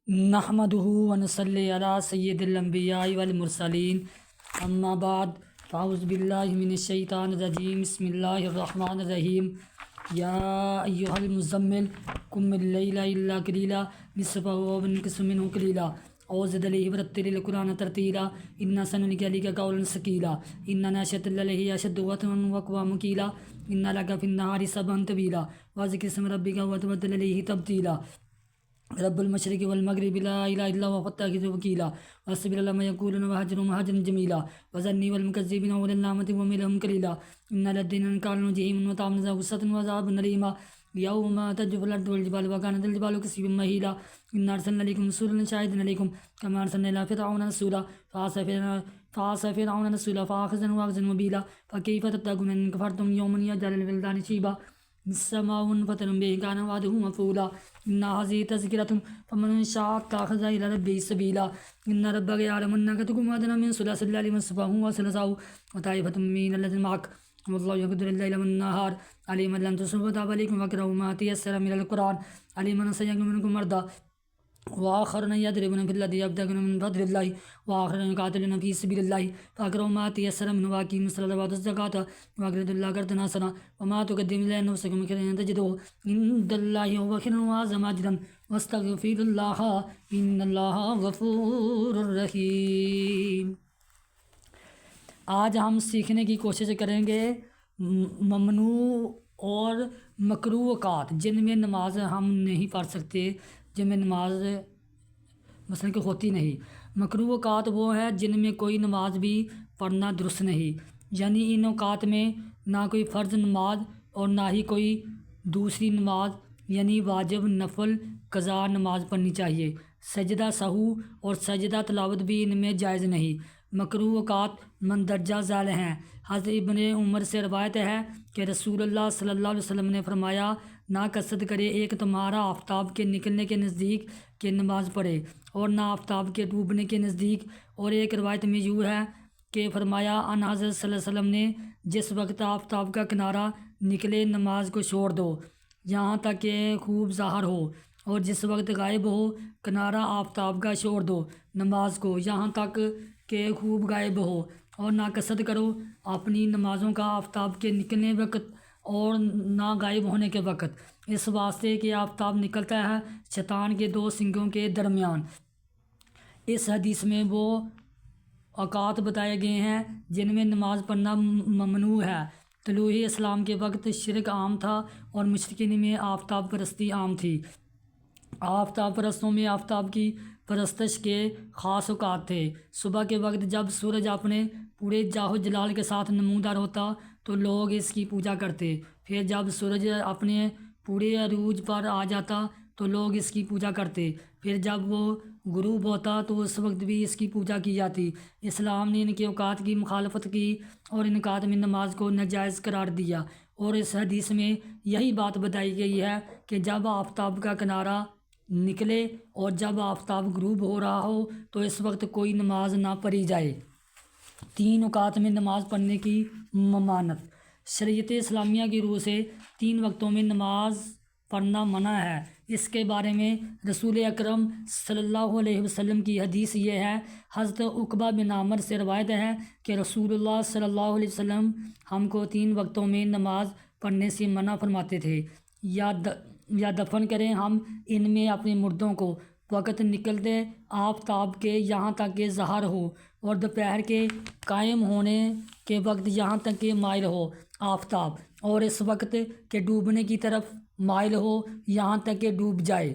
نحمده ونصلی علی سید الانبیاء والمرسلین اما بعد فاعوذ باللہ من الشیطان الرجیم بسم اللہ الرحمن الرحیم یا ایہا المزمل قم اللیل الا قلیلا نصفہ وانقص منہ قلیلا او زد علیہ ورتل القرآن ترتیلا انا سنلقی علیک قولا ثقیلا ان ناشئۃ الليل هي اشد وطئا واقوى مقیلا ان لک فی النہار سبحا طویلا وذکر اسم ربک وتبتل الیہ تبتیلا رب المشرق والمغرب لا الہ الا هو فاتخذه وکیلا واصبر على ما يقولون وهجرهم هجرا جمیلا وذرنی والمکذبین اولي النعمة ومهلهم قلیلا ان لدینا انکالا جحیما وطعاما ذا غصة وعذابا ألیما یوم ترجف الارض والجبال وكانت الجبال كثیبا مهیلا انا ارسلنا علیکم رسولا شاہدا علیکم کما ارسلنا الى فرعون رسولا فعصى فرعون رسولا فاخذناه اخذا وبیلا فكيف تتقون ان كفرتم يوما يجعل الولدان شيبا السماء منفطر به كان وعده مفعولا إن هذه تذكرة فمن شاء اتخذ إلى ربه سبيلا إن ربك يعلم أنك تقوم أدنى من ثلث الليل ونصفه وثلثه وطائفة من الذين معك والله يقدر الليل والنهار عليم أن لن تصبحوا تاب عليكم فاقرؤوا ما تيسر من القرآن عليم أن سيكون منكم مرضى وآخرون يضربون في الأرض يبتغون من فضل الله وآخرون يقاتلون في سبيل الله فاقرؤوا ما تيسر منه وأقيموا الصلاة وآتوا الزكاة وأقرضوا الله قرضا حسنا وما تقدموا لأنفسكم من خير تجدوه عند الله هو خيرا وأعظم أجرا واستغفروا الله إن الله غفور رحيم۔ آج ہم سیکھنے کی کوشش کریں گے ممنوع اور مکروہ اوقات جن میں نماز ہم نہیں پڑھ سکتے، جن میں نماز مثلا کہ ہوتی نہیں۔ مکروہ اوقات وہ ہے جن میں کوئی نماز بھی پڑھنا درست نہیں، یعنی ان اوقات میں نہ کوئی فرض نماز اور نہ ہی کوئی دوسری نماز یعنی واجب، نفل، قضا نماز پڑھنی چاہیے۔ سجدہ سہو اور سجدہ تلاوت بھی ان میں جائز نہیں۔ مکروہ اوقات مندرجہ ذیل ہیں۔ حضرت ابن عمر سے روایت ہے کہ رسول اللہ صلی اللہ علیہ وسلم نے فرمایا، نہ کثرت کرے ایک تمہارا آفتاب کے نکلنے کے نزدیک کہ نماز پڑھے اور نہ آفتاب کے ڈوبنے کے نزدیک۔ اور ایک روایت میں یوں ہے کہ فرمایا ان حضرت صلی اللہ علیہ وسلم نے، جس وقت آفتاب کا کنارہ نکلے نماز کو چھوڑ دو یہاں تک کہ خوب ظاہر ہو، اور جس وقت غائب ہو کنارہ آفتاب کا چھوڑ دو نماز کو یہاں تک کہ خوب غائب ہو، اور نہ کثرت کرو اپنی نمازوں کا آفتاب کے نکلنے وقت اور نہ غائب ہونے کے وقت، اس واسطے کہ آفتاب نکلتا ہے شیطان کے دو سنگوں کے درمیان۔ اس حدیث میں وہ اوقات بتائے گئے ہیں جن میں نماز پڑھنا ممنوع ہے۔ طلوع اسلام کے وقت شرک عام تھا اور مشرکین میں آفتاب پرستی عام تھی۔ آفتاب پرستوں میں آفتاب کی پرستش کے خاص اوقات تھے۔ صبح کے وقت جب سورج اپنے پورے جاہ و جلال کے ساتھ نمودار ہوتا تو لوگ اس کی پوجا کرتے، پھر جب سورج اپنے پورے عروج پر آ جاتا تو لوگ اس کی پوجا کرتے، پھر جب وہ غروب ہوتا تو اس وقت بھی اس کی پوجا کی جاتی۔ اسلام نے ان کے اوقات کی مخالفت کی اور ان اوقات میں نماز کو ناجائز قرار دیا، اور اس حدیث میں یہی بات بتائی گئی ہے کہ جب آفتاب کا کنارہ نکلے اور جب آفتاب غروب ہو رہا ہو تو اس وقت کوئی نماز نہ پڑھی جائے۔ 3 اوقات میں نماز پڑھنے کی ممانعت۔ شریعت اسلامیہ کی روح سے 3 وقتوں میں نماز پڑھنا منع ہے۔ اس کے بارے میں رسول اکرم صلی اللہ علیہ وسلم کی حدیث یہ ہے، حضرت عقبہ بن عامر سے روایت ہے کہ رسول اللہ صلی اللہ علیہ وسلم ہم کو 3 وقتوں میں نماز پڑھنے سے منع فرماتے تھے، یا دفن کریں ہم ان میں اپنے مردوں کو وقت نکلتے آفتاب کے یہاں تک کہ ظاہر ہو، اور دوپہر کے قائم ہونے کے وقت یہاں تک کہ مائل ہو آفتاب، اور اس وقت کے ڈوبنے کی طرف مائل ہو یہاں تک کہ ڈوب جائے۔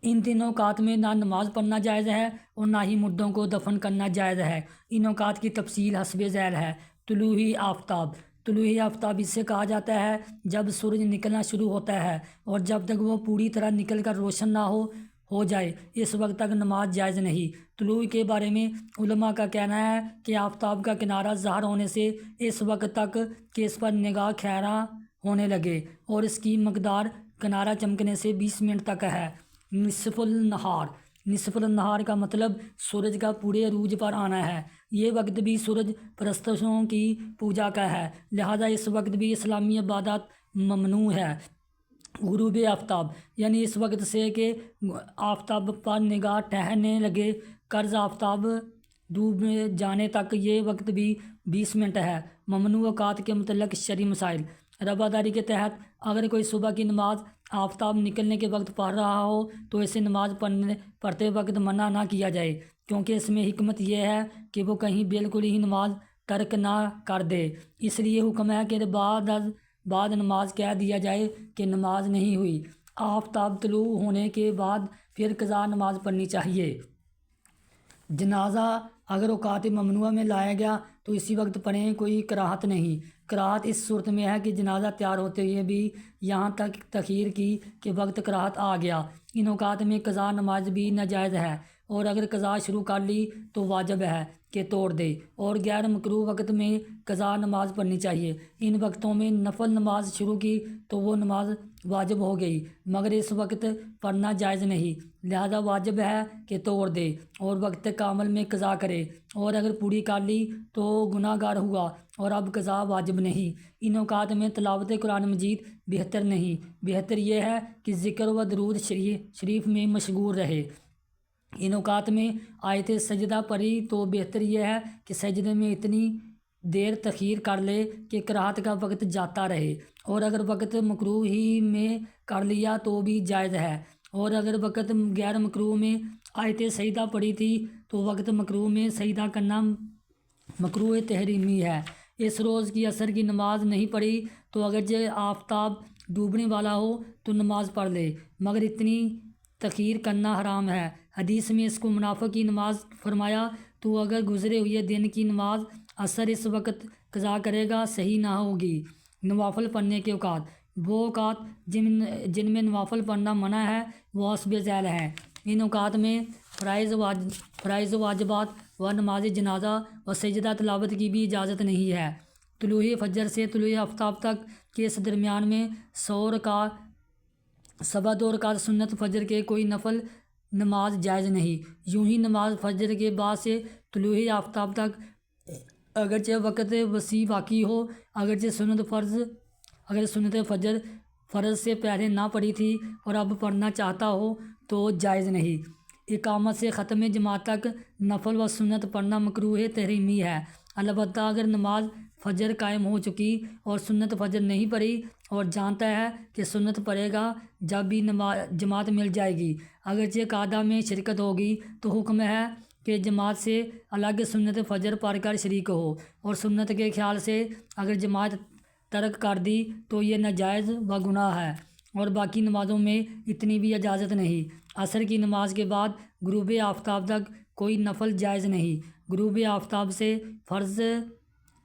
ان 3 اوقات میں نہ نماز پڑھنا جائز ہے اور نہ ہی مردوں کو دفن کرنا جائز ہے۔ ان اوقات کی تفصیل حسب ذیل ہے۔ طلوع آفتاب۔ طلوع آفتاب اس سے کہا جاتا ہے جب سورج نکلنا شروع ہوتا ہے اور جب تک وہ پوری طرح نکل کر روشن نہ ہو جائے اس وقت تک نماز جائز نہیں۔ طلوع کے بارے میں علماء کا کہنا ہے کہ آفتاب کا کنارہ ظاہر ہونے سے اس وقت تک کہ اس پر نگاہ خیرہ ہونے لگے، اور اس کی مقدار کنارہ چمکنے سے 20 منٹ تک ہے۔ نصف النہار۔ نصف النہار کا مطلب سورج کا پورے عروج پر آنا ہے۔ یہ وقت بھی سورج پرستشوں کی پوجا کا ہے، لہذا اس وقت بھی اسلامی عبادات ممنوع ہے۔ غروب آفتاب یعنی اس وقت سے کہ آفتاب پر نگاہ ٹھہرنے لگے قرض آفتاب ڈوب جانے تک یہ وقت بھی 20 منٹ ہے۔ ممنوع اوقات کے متعلق شرعی مسائل۔ رواداری کے تحت اگر کوئی صبح کی نماز آفتاب نکلنے کے وقت پڑھ رہا ہو تو اسے نماز پڑھتے وقت منع نہ کیا جائے، کیونکہ اس میں حکمت یہ ہے کہ وہ کہیں بالکل ہی نماز ترک نہ کر دے۔ اس لیے حکم ہے کہ بعد نماز کہہ دیا جائے کہ نماز نہیں ہوئی۔ آفتاب طلوع ہونے کے بعد پھر قضا نماز پڑھنی چاہیے۔ جنازہ اگر اوقات ممنوعہ میں لایا گیا تو اسی وقت پڑھیں، کوئی کراہت نہیں۔ کراہت اس صورت میں ہے کہ جنازہ تیار ہوتے ہوئے بھی یہاں تک تاخیر کی کہ وقت کراہت آ گیا۔ ان اوقات میں قضا نماز بھی ناجائز ہے، اور اگر قضا شروع کر لی تو واجب ہے کہ توڑ دے، اور غیر مکروہ وقت میں قضا نماز پڑھنی چاہیے۔ ان وقتوں میں نفل نماز شروع کی تو وہ نماز واجب ہو گئی، مگر اس وقت پڑھنا جائز نہیں، لہذا واجب ہے کہ توڑ دے اور وقت کامل میں قضا کرے، اور اگر پوری کر لی تو گناہ گار ہوا اور اب قضا واجب نہیں۔ ان اوقات میں تلاوت قرآن مجید بہتر نہیں، بہتر یہ ہے کہ ذکر و درود شریف میں مشغول رہے۔ ان اوقات میں آیت سجدہ پڑھی تو بہتر یہ ہے کہ سجدے میں اتنی دیر تاخیر کر لے کہ کراہت کا وقت جاتا رہے، اور اگر وقت مکروہ ہی میں کر لیا تو بھی جائز ہے، اور اگر وقت غیر مکروہ میں آیت سجدہ پڑھی تھی تو وقت مکروہ میں سجدہ کرنا مکروہ تحریمی ہے۔ اس روز کی عصر کی نماز نہیں پڑھی تو اگرچہ آفتاب ڈوبنے والا ہو تو نماز پڑھ لے، مگر اتنی تاخیر کرنا حرام ہے۔ حدیث میں اس کو منافق کی نماز فرمایا، تو اگر گزرے ہوئے دن کی نماز عصر اس وقت قضا کرے گا صحیح نہ ہوگی۔ نوافل پڑھنے کے اوقات۔ وہ اوقات جن میں نوافل پڑھنا منع ہے وہ حسب ذیل ہیں۔ ان اوقات میں فرائض و واجبات و نماز جنازہ و سجدہ تلاوت کی بھی اجازت نہیں ہے۔ طلوع فجر سے طلوع آفتاب تک کے اس درمیان میں 100 رکعت سوا 2 رکعت سنت فجر کے کوئی نفل نماز جائز نہیں۔ یوں ہی نماز فجر کے بعد سے طلوع آفتاب تک اگرچہ وقت وسیع باقی ہو، اگرچہ سنت فجر فرض سے پہلے نہ پڑھی تھی اور اب پڑھنا چاہتا ہو تو جائز نہیں۔ اقامت سے ختم جماعت تک نفل و سنت پڑھنا مکروہ تحریمی ہے، البتہ اگر نماز فجر قائم ہو چکی اور سنت فجر نہیں پڑھی اور جانتا ہے کہ سنت پڑھے گا جب بھی جماعت مل جائے گی، اگرچہ قعدہ میں شرکت ہوگی، تو حکم ہے کہ جماعت سے الگ سنت فجر پڑھ کر شریک ہو، اور سنت کے خیال سے اگر جماعت ترک کر دی تو یہ ناجائز و گناہ ہے، اور باقی نمازوں میں اتنی بھی اجازت نہیں۔ عصر کی نماز کے بعد غروب آفتاب تک کوئی نفل جائز نہیں۔ غروب آفتاب سے فرض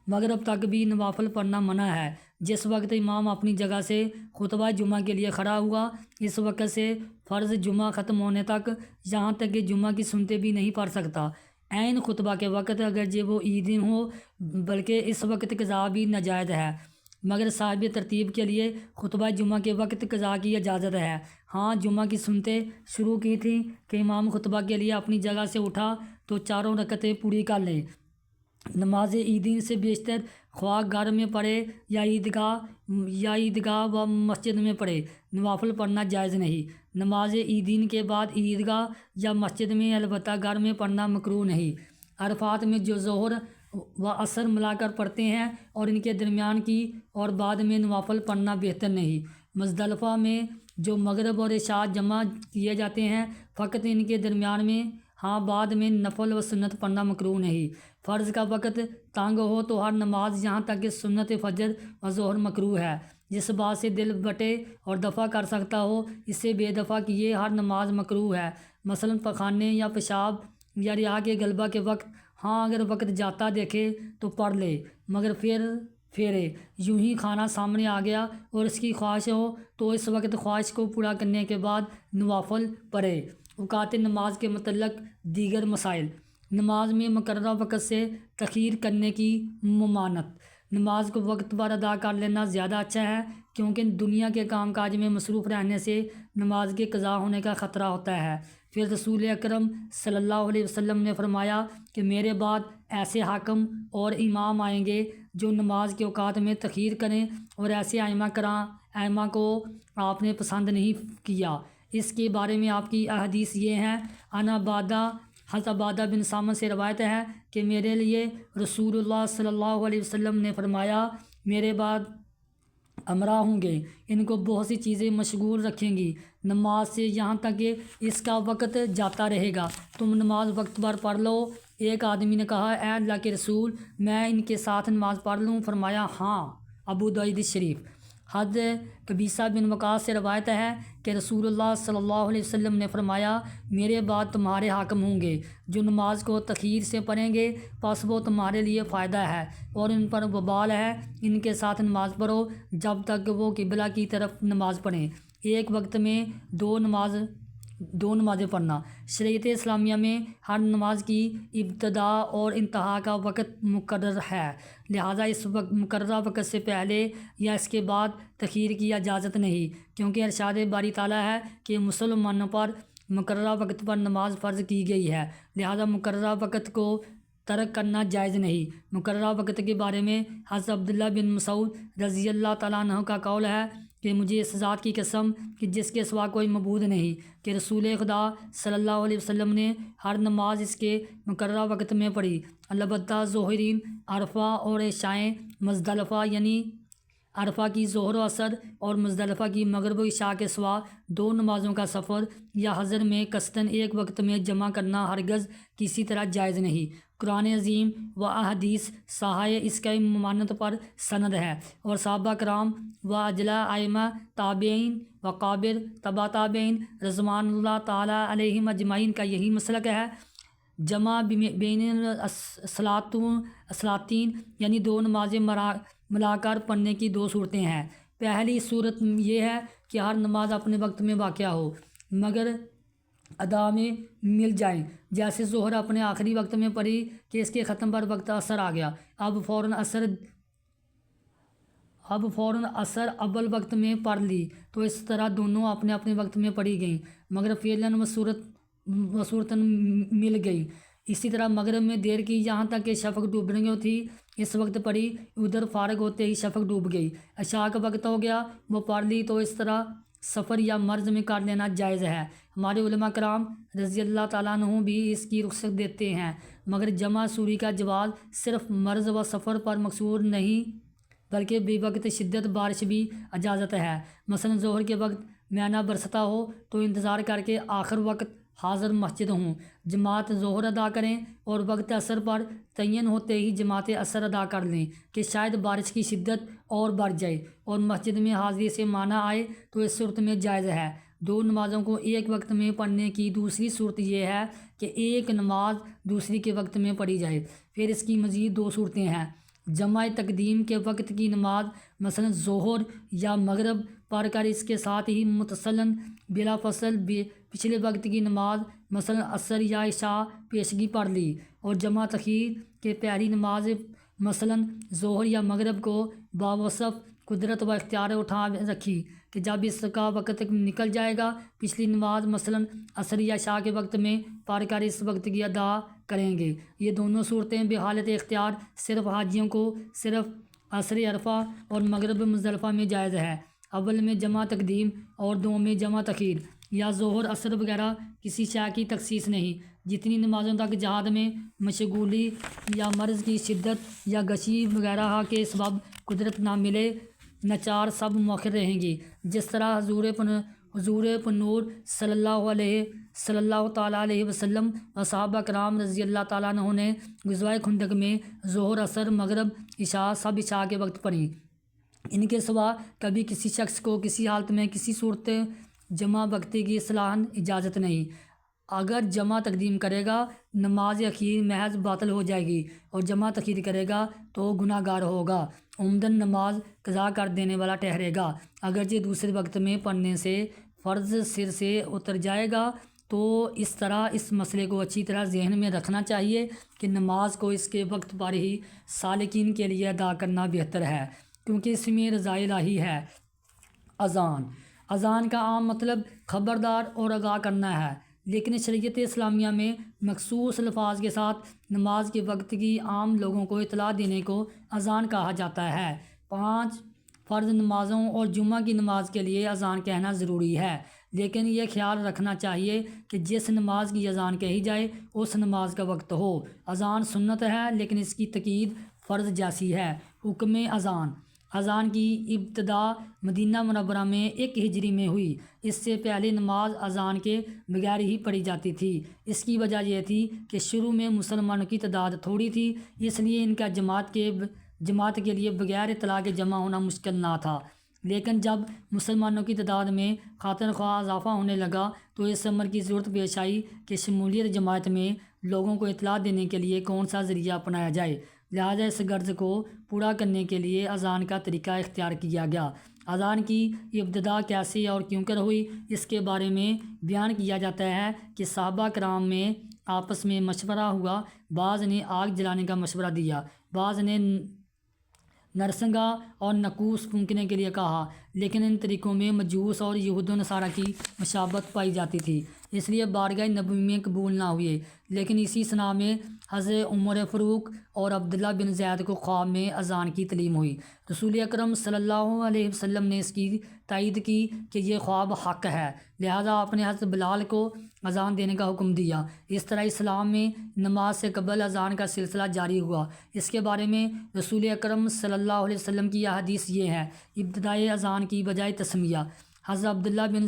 مغرب تک بھی نوافل پڑھنا منع ہے۔ جس وقت امام اپنی جگہ سے خطبہ جمعہ کے لیے کھڑا ہوا، اس وقت سے فرض جمعہ ختم ہونے تک، یہاں تک کہ جمعہ کی سنتیں بھی نہیں پڑھ سکتا۔ عین خطبہ کے وقت اگرچہ وہ عید ہو، بلکہ اس وقت قضا بھی ناجائز ہے، مگر صاحب ترتیب کے لیے خطبہ جمعہ کے وقت قضا کی اجازت ہے۔ ہاں، جمعہ کی سنتیں شروع کی تھیں کہ امام خطبہ کے لیے اپنی جگہ سے اٹھا تو 4 رکعتیں پوری کر لیں۔ نماز عیدین سے بیشتر خواہ گھر میں پڑھے یا عیدگاہ و مسجد میں پڑھے، نوافل پڑھنا جائز نہیں۔ نماز عیدین کے بعد عیدگاہ یا مسجد میں، البتہ گھر میں پڑھنا مکروہ نہیں۔ عرفات میں جو ظہر و عصر ملا کر پڑھتے ہیں اور ان کے درمیان کی اور بعد میں نوافل پڑھنا بہتر نہیں۔ مزدلفہ میں جو مغرب اور عشاء جمع کیے جاتے ہیں، فقط ان کے درمیان میں، ہاں بعد میں نفل و سنت پڑھنا مکروہ نہیں۔ فرض کا وقت تنگ ہو تو ہر نماز یہاں تک کہ سنت فجر و ظہر مکروہ ہے۔ جس بات سے دل بٹے اور دفع کر سکتا ہو، اس سے بے دفع کیے ہر نماز مکروہ ہے، مثلاً پخانے یا پیشاب یا ریاح کے غلبہ کے وقت۔ ہاں، اگر وقت جاتا دیکھے تو پڑھ لے، مگر پھیرے یوں ہی کھانا سامنے آ گیا اور اس کی خواہش ہو تو اس وقت خواہش کو پورا کرنے کے بعد نوافل پڑھے۔ اوقات نماز کے متعلق دیگر مسائل۔ نماز میں مقررہ وقت سے تاخیر کرنے کی ممانعت۔ نماز کو وقت پر ادا کر لینا زیادہ اچھا ہے، کیونکہ دنیا کے کام کاج میں مصروف رہنے سے نماز کے قضا ہونے کا خطرہ ہوتا ہے۔ پھر رسول اکرم صلی اللہ علیہ وسلم نے فرمایا کہ میرے بعد ایسے حاکم اور امام آئیں گے جو نماز کے اوقات میں تاخیر کریں، اور ایسے ائمہ کو آپ نے پسند نہیں کیا۔ اس کے بارے میں آپ کی احادیث یہ ہیں، حضرت عبادہ بن سامت سے روایت ہے کہ میرے لیے رسول اللہ صلی اللہ علیہ وسلم نے فرمایا، میرے بعد امراء ہوں گے، ان کو بہت سی چیزیں مشغول رکھیں گی نماز سے، یہاں تک کہ اس کا وقت جاتا رہے گا، تم نماز وقت پر پڑھ لو۔ ایک آدمی نے کہا، اے اللہ کے رسول، میں ان کے ساتھ نماز پڑھ لوں؟ فرمایا ہاں۔ ابو داؤد شریف۔ حضرت قبیصہ بن وقاص سے روایت ہے کہ رسول اللہ صلی اللہ علیہ وسلم نے فرمایا، میرے بعد تمہارے حاکم ہوں گے جو نماز کو تخیر سے پڑھیں گے، پس وہ تمہارے لیے فائدہ ہے اور ان پر وبال ہے، ان کے ساتھ نماز پڑھو جب تک کہ وہ قبلہ کی طرف نماز پڑھیں۔ ایک وقت میں دو نمازیں پڑھنا۔ شریعت اسلامیہ میں ہر نماز کی ابتدا اور انتہا کا وقت مقرر ہے، لہٰذا اس مقررہ وقت سے پہلے یا اس کے بعد تخیر کی اجازت نہیں، کیونکہ ارشاد باری تعالیٰ ہے کہ مسلمانوں پر مقررہ وقت پر نماز فرض کی گئی ہے، لہٰذا مقررہ وقت کو ترک کرنا جائز نہیں۔ مقررہ وقت کے بارے میں حضرت عبداللہ بن مسعود رضی اللہ تعالیٰ عنہ کا قول ہے کہ مجھے اس ذات کی قسم کہ جس کے سوا کوئی معبود نہیں، کہ رسول خدا صلی اللہ علیہ وسلم نے ہر نماز اس کے مقررہ وقت میں پڑھی، البتہ ظہرین، عرفہ اور عشائیں مزدلفہ، یعنی عرفہ کی ظہر و عصر اور مزدلفہ کی مغرب و عشاء کے سوا دو نمازوں کا سفر یا حضر میں قصداً ایک وقت میں جمع کرنا ہرگز کسی طرح جائز نہیں۔ قرآن عظیم و احادیث صحیح اس کی ممانعت پر سند ہے، اور صحابہ کرام و اجلاء ائمہ تابعین و قابر تبع تابعین رضوان اللہ تعالیٰ علیہم اجمعین کا یہی مسلک ہے۔ جمع بین الصلاتین، یعنی دو نمازیں ملا کر پڑھنے کی دو صورتیں ہیں۔ پہلی صورت یہ ہے کہ ہر نماز اپنے وقت میں واقع ہو مگر ادا میں مل جائیں، جیسے ظہر اپنے آخری وقت میں پڑھی کہ اس کے ختم پر وقت عصر آ گیا، اب فوراً عصر اول وقت میں پڑھ لی، تو اس طرح دونوں اپنے اپنے وقت میں پڑھی گئیں مگر فعلاً و صورتاً مل گئی۔ اسی طرح مغرب میں دیر کی یہاں تک کہ شفق ڈوبنے کو تھی، اس وقت پڑھی، ادھر فارغ ہوتے ہی شفق ڈوب گئی، عشاء کا وقت ہو گیا، وہ پڑھ لی، تو اس طرح سفر یا مرض میں کر لینا جائز ہے۔ ہمارے علماء کرام رضی اللہ تعالیٰ عنہ بھی اس کی رخصت دیتے ہیں، مگر جمع سوری کا جواز صرف مرض و سفر پر مقصور نہیں بلکہ بے وقت شدت بارش بھی اجازت ہے۔ مثلا ظہر کے وقت مینا برستا ہو تو انتظار کر کے آخر وقت حاضر مسجد ہوں، جماعت ظہر ادا کریں اور وقت عصر پر تعین ہوتے ہی جماعت عصر ادا کر لیں کہ شاید بارش کی شدت اور بڑھ جائے اور مسجد میں حاضری سے مانع آئے، تو اس صورت میں جائز ہے۔ دو نمازوں کو ایک وقت میں پڑھنے کی دوسری صورت یہ ہے کہ ایک نماز دوسری کے وقت میں پڑھی جائے۔ پھر اس کی مزید دو صورتیں ہیں، جمع تقدیم کے وقت کی نماز مثلا ظہر یا مغرب پڑھ کر اس کے ساتھ ہی متصلاً بلا فصل پچھلے وقت کی نماز مثلا عصر یا عشاء پیشگی پڑھ لی، اور جمع تخیر کے پہلی نماز مثلا ظہر یا مغرب کو باوصف قدرت و اختیار اٹھا رکھی کہ جب اس کا وقت نکل جائے گا پچھلی نماز مثلا عصر یا عشاء کے وقت میں پڑھ کر اس وقت کی ادا کریں گے۔ یہ دونوں صورتیں بحالت اختیار صرف حاجیوں کو صرف عصر عرفہ اور مغرب مزدلفہ میں جائز ہے، اول میں جمع تقدیم اور دوم میں جمع تخیر یا ظہر عصر وغیرہ کسی شے کی تخصیص نہیں۔ جتنی نمازوں تک جہاد میں مشغولی یا مرض کی شدت یا غشی وغیرہ کے سبب قدرت نہ ملے، نچار سب مؤخر رہیں گی، جس طرح حضور پنور صلی اللہ تعالیٰ علیہ وسلم و صحابہ کرام رضی اللہ تعالیٰ عنہ نے غزوہ خندق میں ظہر عصر مغرب عشاء سب عشاء کے وقت پڑھی۔ ان کے سوا کبھی کسی شخص کو کسی حالت میں کسی صورت جمع وقتی کی اصلاحاً اجازت نہیں۔ اگر جمع تقدیم کرے گا نماز اخیر محض باطل ہو جائے گی، اور جمع تخیر کرے گا تو گناہ گار ہوگا، عمدن نماز قضا کر دینے والا ٹھہرے گا۔ اگرچہ دوسرے وقت میں پڑھنے سے فرض سر سے اتر جائے گا، تو اس طرح اس مسئلے کو اچھی طرح ذہن میں رکھنا چاہیے کہ نماز کو اس کے وقت پر ہی سالکین کے لیے ادا کرنا بہتر ہے، کیونکہ اس میں رضا الہی ہے۔ اذان کا عام مطلب خبردار اور آگاہ کرنا ہے، لیکن شریعت اسلامیہ میں مخصوص الفاظ کے ساتھ نماز کے وقت کی عام لوگوں کو اطلاع دینے کو اذان کہا جاتا ہے۔ فرض نمازوں اور جمعہ کی نماز کے لیے اذان کہنا ضروری ہے، لیکن یہ خیال رکھنا چاہیے کہ جس نماز کی اذان کہی جائے اس نماز کا وقت ہو۔ اذان سنت ہے لیکن اس کی تاکید فرض جیسی ہے۔ حکم اذان کی ابتدا مدینہ منورہ میں 1 ہجری میں ہوئی۔ اس سے پہلے نماز اذان کے بغیر ہی پڑھی جاتی تھی۔ اس کی وجہ یہ تھی کہ شروع میں مسلمانوں کی تعداد تھوڑی تھی، اس لیے ان کا جماعت کے لیے بغیر اطلاع کے جمع ہونا مشکل نہ تھا، لیکن جب مسلمانوں کی تعداد میں خاطر خواہ اضافہ ہونے لگا تو اس امر کی ضرورت پیش آئی کہ شمولیت جماعت میں لوگوں کو اطلاع دینے کے لیے کون سا ذریعہ اپنایا جائے، لہٰذا اس غرض کو پورا کرنے کے لیے اذان کا طریقہ اختیار کیا گیا۔ اذان کی ابتدا کیسے اور کیوں کر ہوئی، اس کے بارے میں بیان کیا جاتا ہے کہ صحابہ کرام میں آپس میں مشورہ ہوا، بعض نے آگ جلانے کا مشورہ دیا، بعض نے نرسنگا اور نکوس پھونکنے کے لیے کہا، لیکن ان طریقوں میں مجوس اور یہود و نصارہ کی مشابہت پائی جاتی تھی، اس لیے بارگاہ نبوی میں قبول نہ ہوئے۔ لیکن اسی سنہ میں حضرت عمر فاروق اور عبداللہ بن زید کو خواب میں اذان کی تعلیم ہوئی۔ رسول اکرم صلی اللہ علیہ وسلم نے اس کی تائید کی کہ یہ خواب حق ہے، لہذا آپ نے حضرت بلال کو اذان دینے کا حکم دیا۔ اس طرح اسلام میں نماز سے قبل اذان کا سلسلہ جاری ہوا۔ اس کے بارے میں رسول اکرم صلی اللہ علیہ وسلم کی یہ حدیث یہ ہے: ابتدائی اذان کی بجائے تسمیہ۔ حضرت عبداللہ بن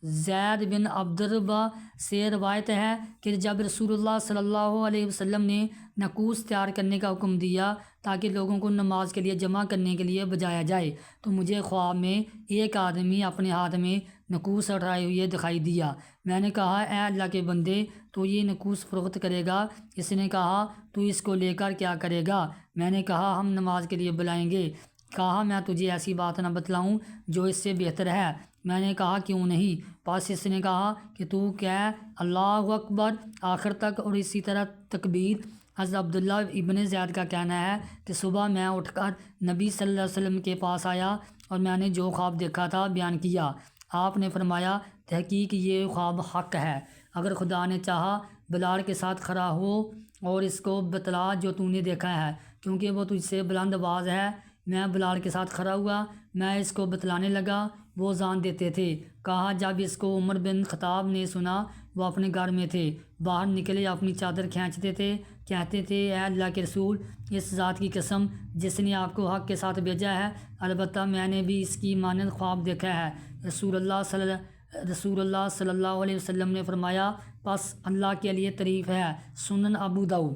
زید بن عبدالربہ سے روایت ہے کہ جب رسول اللہ صلی اللہ علیہ وسلم نے نکوس تیار کرنے کا حکم دیا تاکہ لوگوں کو نماز کے لیے جمع کرنے کے لیے بجایا جائے، تو مجھے خواب میں ایک آدمی اپنے ہاتھ میں نکوس اٹھائے ہوئے دکھائی دیا۔ میں نے کہا، اے اللہ کے بندے، تو یہ نکوس فروخت کرے گا؟ اس نے کہا، تو اس کو لے کر کیا کرے گا؟ میں نے کہا، ہم نماز کے لیے بلائیں گے۔ کہا، میں تجھے ایسی بات نہ بتلاؤں جو اس سے بہتر ہے؟ میں نے کہا، کیوں نہیں؟ پس اس نے کہا کہ تو کہہ اللہ اکبر آخر تک، اور اسی طرح تکبیر۔ حضرت عبداللہ ابن زید کا کہنا ہے کہ صبح میں اٹھ کر نبی صلی اللہ علیہ وسلم کے پاس آیا اور میں نے جو خواب دیکھا تھا بیان کیا۔ آپ نے فرمایا، تحقیق یہ خواب حق ہے، اگر خدا نے چاہا بلال کے ساتھ کھڑا ہو اور اس کو بتلا جو تو نے دیکھا ہے، کیونکہ وہ تجھ سے بلند آواز ہے۔ میں بلال کے ساتھ کھڑا ہوا، میں اس کو بتلانے لگا، وہ اذان دیتے تھے۔ کہا، جب اس کو عمر بن خطاب نے سنا، وہ اپنے گھر میں تھے، باہر نکلے، اپنی چادر کھینچتے تھے، کہتے تھے، اے اللہ کے رسول، اس ذات کی قسم جس نے آپ کو حق کے ساتھ بھیجا ہے، البتہ میں نے بھی اس کی مانند خواب دیکھا ہے۔ رسول اللہ صلی اللہ علیہ وسلم نے فرمایا، پس اللہ کے لیے تعریف ہے۔ سنن ابو داؤد۔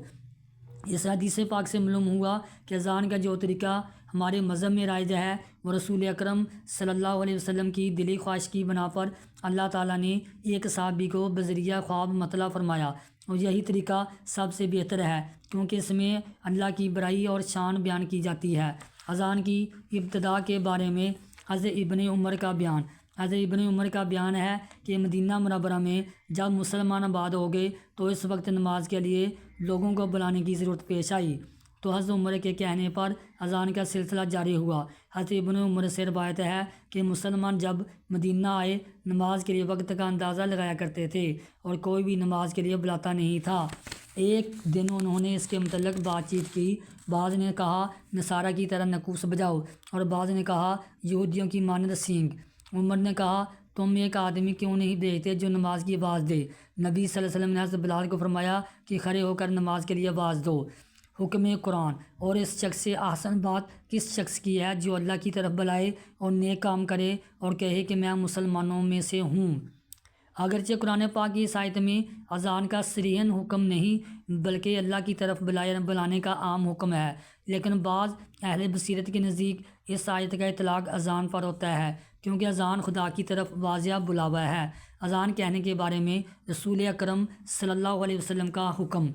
اس حدیث پاک سے معلوم ہوا کہ اذان کا جو طریقہ ہمارے مذہب میں رائج ہے وہ رسول اکرم صلی اللہ علیہ وسلم کی دلی خواہش کی بنا پر اللہ تعالیٰ نے ایک صحابی کو بذریعہ خواب مطلع فرمایا، اور یہی طریقہ سب سے بہتر ہے کیونکہ اس میں اللہ کی بڑائی اور شان بیان کی جاتی ہے۔ اذان کی ابتدا کے بارے میں حضرت ابن عمر کا بیان ہے کہ مدینہ منورہ میں جب مسلمان آباد ہو گئے تو اس وقت نماز کے لیے لوگوں کو بلانے کی ضرورت پیش آئی، تو حضرت عمر کے کہنے پر اذان کا سلسلہ جاری ہوا۔ حضرت ابن عمر سے روایت ہے کہ مسلمان جب مدینہ آئے نماز کے لیے وقت کا اندازہ لگایا کرتے تھے اور کوئی بھی نماز کے لیے بلاتا نہیں تھا۔ ایک دن انہوں نے اس کے متعلق بات چیت کی، بعض نے کہا نصارہ کی طرح نکوس بجاؤ، اور بعض نے کہا یہودیوں کی مانند سینگ۔ عمر نے کہا، تم ایک آدمی کیوں نہیں بھیجتے جو نماز کی آواز دے؟ نبی صلی اللہ علیہ وسلم نے حضرت بلال کو فرمایا کہ کھڑے ہو کر نماز کے لیے آواز دو۔ حکم قرآن۔ اور اس شخص سے احسن بات کس شخص کی ہے جو اللہ کی طرف بلائے اور نیک کام کرے اور کہے کہ میں مسلمانوں میں سے ہوں۔ اگرچہ قرآن پاک کی اس آیت میں اذان کا صریحاً حکم نہیں بلکہ اللہ کی طرف بلانے کا عام حکم ہے، لیکن بعض اہل بصیرت کے نزدیک اس آیت کا اطلاق اذان پر ہوتا ہے کیونکہ اذان خدا کی طرف واضح بلاوا ہے۔ اذان کہنے کے بارے میں رسول اکرم صلی اللہ علیہ وسلم کا حکم۔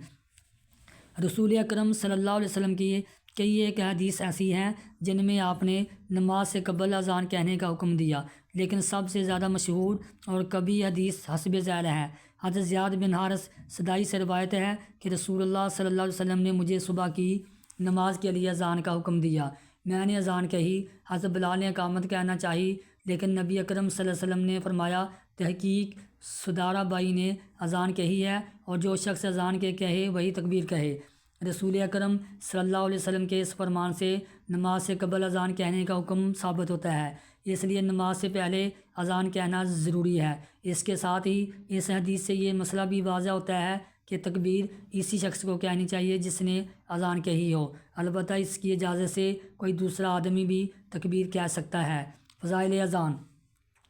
رسول اکرم صلی اللہ علیہ وسلم کی کئی ایک حدیث ایسی ہیں جن میں آپ نے نماز سے قبل اذان کہنے کا حکم دیا، لیکن سب سے زیادہ مشہور اور کبھی حدیث حسب ذیل ہے۔ حضرت زیاد بن حارث سدائی سے روایت ہے کہ رسول اللہ صلی اللہ علیہ وسلم نے مجھے صبح کی نماز کے لیے اذان کا حکم دیا، میں نے اذان کہی، حضرت بلال نے اقامت کہنا چاہی، لیکن نبی اکرم صلی اللہ علیہ وسلم نے فرمایا، تحقیق سدارہ بائی نے اذان کہی ہے، اور جو شخص اذان کے کہے وہی تکبیر کہے۔ رسول اکرم صلی اللہ علیہ وسلم کے اس فرمان سے نماز سے قبل اذان کہنے کا حکم ثابت ہوتا ہے، اس لیے نماز سے پہلے اذان کہنا ضروری ہے۔ اس کے ساتھ ہی اس حدیث سے یہ مسئلہ بھی واضح ہوتا ہے کہ تکبیر اسی شخص کو کہنی چاہیے جس نے اذان کہی ہو، البتہ اس کی اجازت سے کوئی دوسرا آدمی بھی تکبیر کہہ سکتا ہے۔ فضائل اذان۔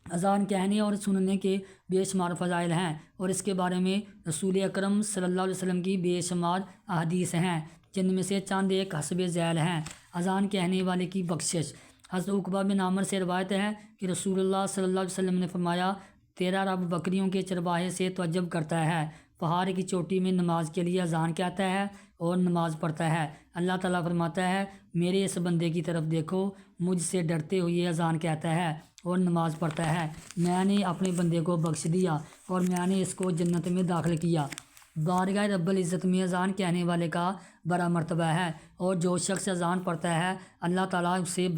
اذان کہنے اور سننے کے بے شمار فضائل ہیں، اور اس کے بارے میں رسول اکرم صلی اللہ علیہ وسلم کی بے شمار احادیث ہیں، جن میں سے چند ایک حسب ذیل ہیں۔ اذان کہنے والے کی بخشش۔ حضرت عقبہ بن عامر سے روایت ہے کہ رسول اللہ صلی اللہ علیہ وسلم نے فرمایا، تیرا رب بکریوں کے چرواہے سے تعجب کرتا ہے، پہاڑ کی چوٹی میں نماز کے لیے اذان کہتا ہے اور نماز پڑھتا ہے۔ اللہ تعالیٰ فرماتا ہے، میرے اس بندے کی طرف دیکھو، مجھ سے ڈرتے ہوئے اذان کہتا ہے اور نماز پڑھتا ہے، میں نے اپنے بندے کو بخش دیا اور میں نے اس کو جنت میں داخل کیا۔ بارگاہ رب العزت میں اذان کہنے والے کا بڑا مرتبہ ہے، اور جو شخص اذان پڑھتا ہے اللہ تعالیٰ اسے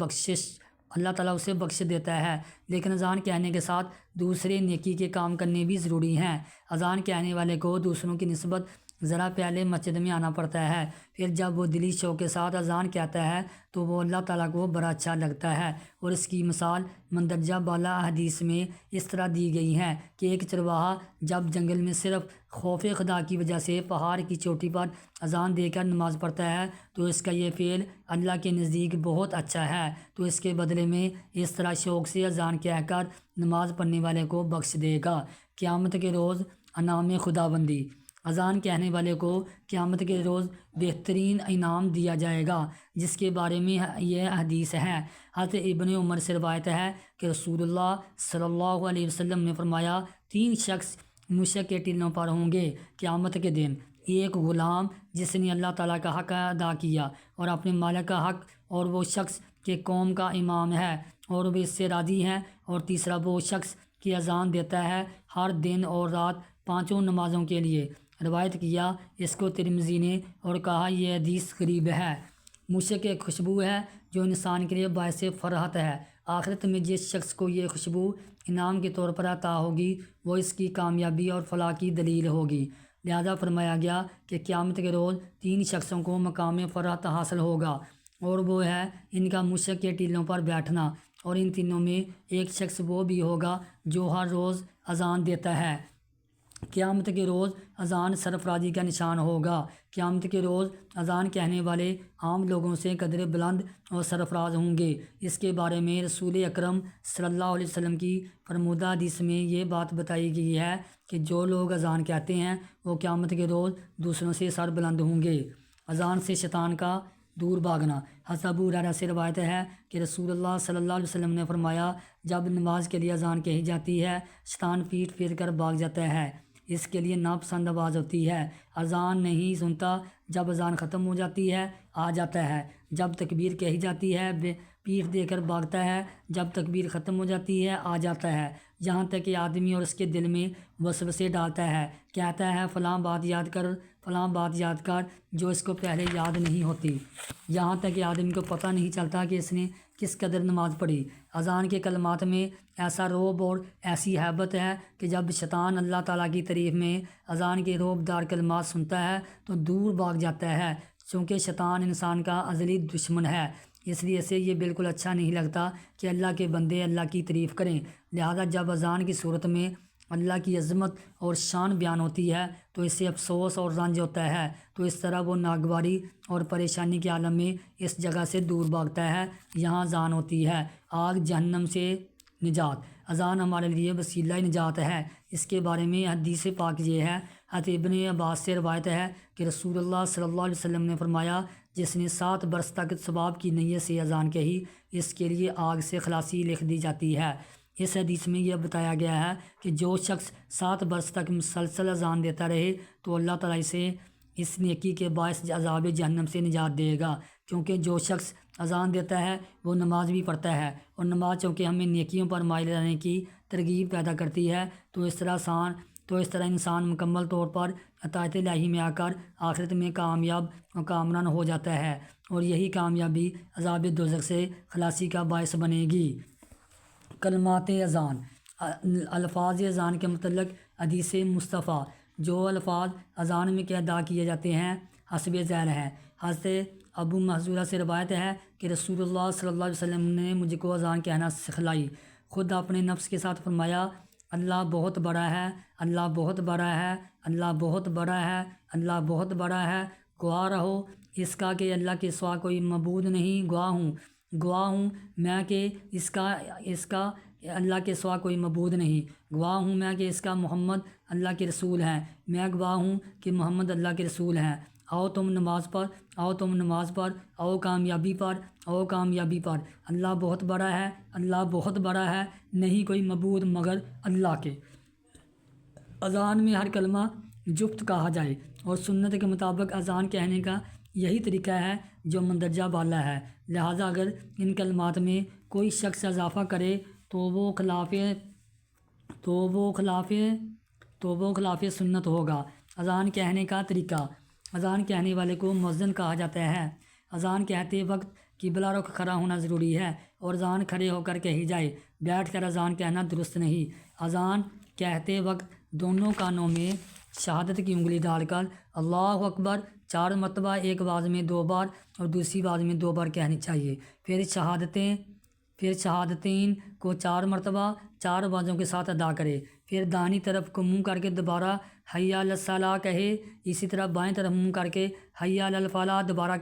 بخش دیتا ہے، لیکن اذان کہنے کے ساتھ دوسرے نیکی کے کام کرنے بھی ضروری ہیں۔ اذان کہنے والے کو دوسروں کی نسبت ذرا پہلے مسجد میں آنا پڑتا ہے، پھر جب وہ دلی شوق کے ساتھ اذان کہتا ہے تو وہ اللہ تعالیٰ کو بڑا اچھا لگتا ہے، اور اس کی مثال مندرجہ بالا حدیث میں اس طرح دی گئی ہے کہ ایک چرواہا جب جنگل میں صرف خوف خدا کی وجہ سے پہاڑ کی چوٹی پر اذان دے کر نماز پڑھتا ہے تو اس کا یہ فعل اللہ کے نزدیک بہت اچھا ہے، تو اس کے بدلے میں اس طرح شوق سے اذان کہہ کر نماز پڑھنے والے کو بخش دے گا۔ قیامت کے روز انعام خداوندی۔ اذان کہنے والے کو قیامت کے روز بہترین انعام دیا جائے گا، جس کے بارے میں یہ حدیث ہے۔ حضرت ابن عمر سے روایت ہے کہ رسول اللہ صلی اللہ علیہ وسلم نے فرمایا، 3 شخص مشک کے ٹلوں پر ہوں گے قیامت کے دن، ایک غلام جس نے اللہ تعالیٰ کا حق ادا کیا اور اپنے مالک کا حق، اور وہ شخص کہ قوم کا امام ہے اور وہ اس سے راضی ہے، اور تیسرا وہ شخص کہ اذان دیتا ہے ہر دن اور رات 5 نمازوں کے لیے۔ روایت کیا اس کو ترمذی نے، اور کہا یہ حدیث غریب ہے۔ مشک ایک خوشبو ہے جو انسان کے لیے باعث فرحت ہے۔ آخرت میں جس شخص کو یہ خوشبو انعام کے طور پر عطا ہوگی وہ اس کی کامیابی اور فلاح کی دلیل ہوگی۔ لہذا فرمایا گیا کہ قیامت کے روز 3 شخصوں کو مقام فرحت حاصل ہوگا، اور وہ ہے ان کا مشک کے ٹیلوں پر بیٹھنا، اور ان تینوں میں ایک شخص وہ بھی ہوگا جو ہر روز اذان دیتا ہے۔ قیامت کے روز اذان سرفرازی کا نشان ہوگا۔ قیامت کے روز اذان کہنے والے عام لوگوں سے قدر بلند اور سرفراز ہوں گے۔ اس کے بارے میں رسول اکرم صلی اللہ علیہ وسلم کی فرمودہ حدیث میں یہ بات بتائی گئی ہے کہ جو لوگ اذان کہتے ہیں وہ قیامت کے روز دوسروں سے سر بلند ہوں گے۔ اذان سے شیطان کا دور بھاگنا۔ حضرت ابو ہریرہ سے روایت ہے کہ رسول اللہ صلی اللہ علیہ وسلم نے فرمایا، جب نماز کے لیے اذان کہی جاتی ہے شیطان پیٹ پھیر کر بھاگ جاتا ہے، اس کے لیے ناپسند آواز ہوتی ہے، اذان نہیں سنتا، جب اذان ختم ہو جاتی ہے آ جاتا ہے، جب تکبیر کہی جاتی ہے پیٹھ دے کر بھاگتا ہے، جب تکبیر ختم ہو جاتی ہے آ جاتا ہے، یہاں تک کہ آدمی اور اس کے دل میں وسوسے ڈالتا ہے، کہتا ہے فلاں بات یاد کر، فلاں بات یاد کر، جو اس کو پہلے یاد نہیں ہوتی، یہاں تک کہ آدمی کو پتہ نہیں چلتا کہ اس نے کس قدر نماز پڑھی۔ اذان کے کلمات میں ایسا رعب اور ایسی ہیبت ہے کہ جب شیطان اللہ تعالیٰ کی تعریف میں اذان کے رعب دار کلمات سنتا ہے تو دور بھاگ جاتا ہے، چونکہ شیطان انسان کا ازلی دشمن ہے، اس لیے اسے یہ بالکل اچھا نہیں لگتا کہ اللہ کے بندے اللہ کی تعریف کریں۔ لہذا جب اذان کی صورت میں اللہ کی عظمت اور شان بیان ہوتی ہے تو اسے افسوس اور رنج ہوتا ہے، تو اس طرح وہ ناگواری اور پریشانی کے عالم میں اس جگہ سے دور بھاگتا ہے۔ یہاں اذان ہوتی ہے آگ جہنم سے نجات۔ اذان ہمارے لیے وسیلہ نجات ہے۔ اس کے بارے میں حدیث پاک یہ ہے، حضرت ابن عباس سے روایت ہے کہ رسول اللہ صلی اللہ علیہ وسلم نے فرمایا، جس نے 7 برس تک ثواب کی نیت سے اذان کہی اس کے لیے آگ سے خلاصی لکھ دی جاتی ہے۔ اس حدیث میں یہ بتایا گیا ہے کہ جو شخص 7 برس تک مسلسل اذان دیتا رہے تو اللہ تعالیٰ اسے اس نیکی کے باعث عذاب جہنم سے نجات دے گا، کیونکہ جو شخص اذان دیتا ہے وہ نماز بھی پڑھتا ہے، اور نماز چونکہ ہمیں نیکیوں پر مائل رہنے کی ترغیب پیدا کرتی ہے، تو اس طرح انسان مکمل طور پر اطاعت الہی میں آ کر آخرت میں کامیاب و کامران ہو جاتا ہے، اور یہی کامیابی عذاب دوزخ سے خلاصی کا باعث بنے گی۔ کلمات اذان۔ الفاظ اذان کے متعلق حدیث مصطفیٰ۔ جو الفاظ اذان میں ادا کیے جاتے ہیں حسب ذیل ہے۔ حضرت ابو محذورہ سے روایت ہے کہ رسول اللہ صلی اللہ علیہ وسلم نے مجھ کو اذان کہنا سکھلائی۔ خود اپنے نفس کے ساتھ فرمایا، اللہ بہت بڑا ہے، اللہ بہت بڑا ہے، اللہ بہت بڑا ہے، اللہ بہت بڑا ہے۔ گواہ رہو اس کا کہ اللہ کے سوا کوئی معبود نہیں، گواہ ہوں میں کہ اس کا اللہ کے سوا کوئی معبود نہیں، گواہ ہوں میں کہ اس کا محمد اللہ کے رسول ہیں، میں گواہ ہوں کہ محمد اللہ کے رسول ہیں۔ آؤ تم نماز پر، آؤ تم نماز پر، آؤ کامیابی پر، آؤ کامیابی پر۔ اللہ بہت بڑا ہے، اللہ بہت بڑا ہے، نہیں کوئی معبود مگر اللہ کے۔ اذان میں ہر کلمہ جفت کہا جائے اور سنت کے مطابق اذان کہنے کا یہی طریقہ ہے جو مندرجہ بالا ہے، لہٰذا اگر ان کلمات میں کوئی شخص اضافہ کرے تو وہ خلاف سنت ہوگا۔ اذان کہنے کا طریقہ۔ اذان کہنے والے کو مؤذن کہا جاتا ہے۔ اذان کہتے وقت قبلہ رخ کھڑا ہونا ضروری ہے اور اذان کھڑے ہو کر کہی جائے، بیٹھ کر اذان کہنا درست نہیں۔ اذان کہتے وقت دونوں کانوں میں شہادت کی انگلی ڈال کر اللہ اکبر 4 مرتبہ، ایک آواز میں 2 بار اور دوسری آواز میں 2 بار کہنی چاہیے۔ پھر شہادتین کو 4 مرتبہ 4 آوازوں کے ساتھ ادا کرے۔ پھر داہنی طرف کو منہ کر کے دوبارہ حی علی الصلاۃ کہے، اسی طرح بائیں طرف منہ کر کے حی علی الفلاح 2 بار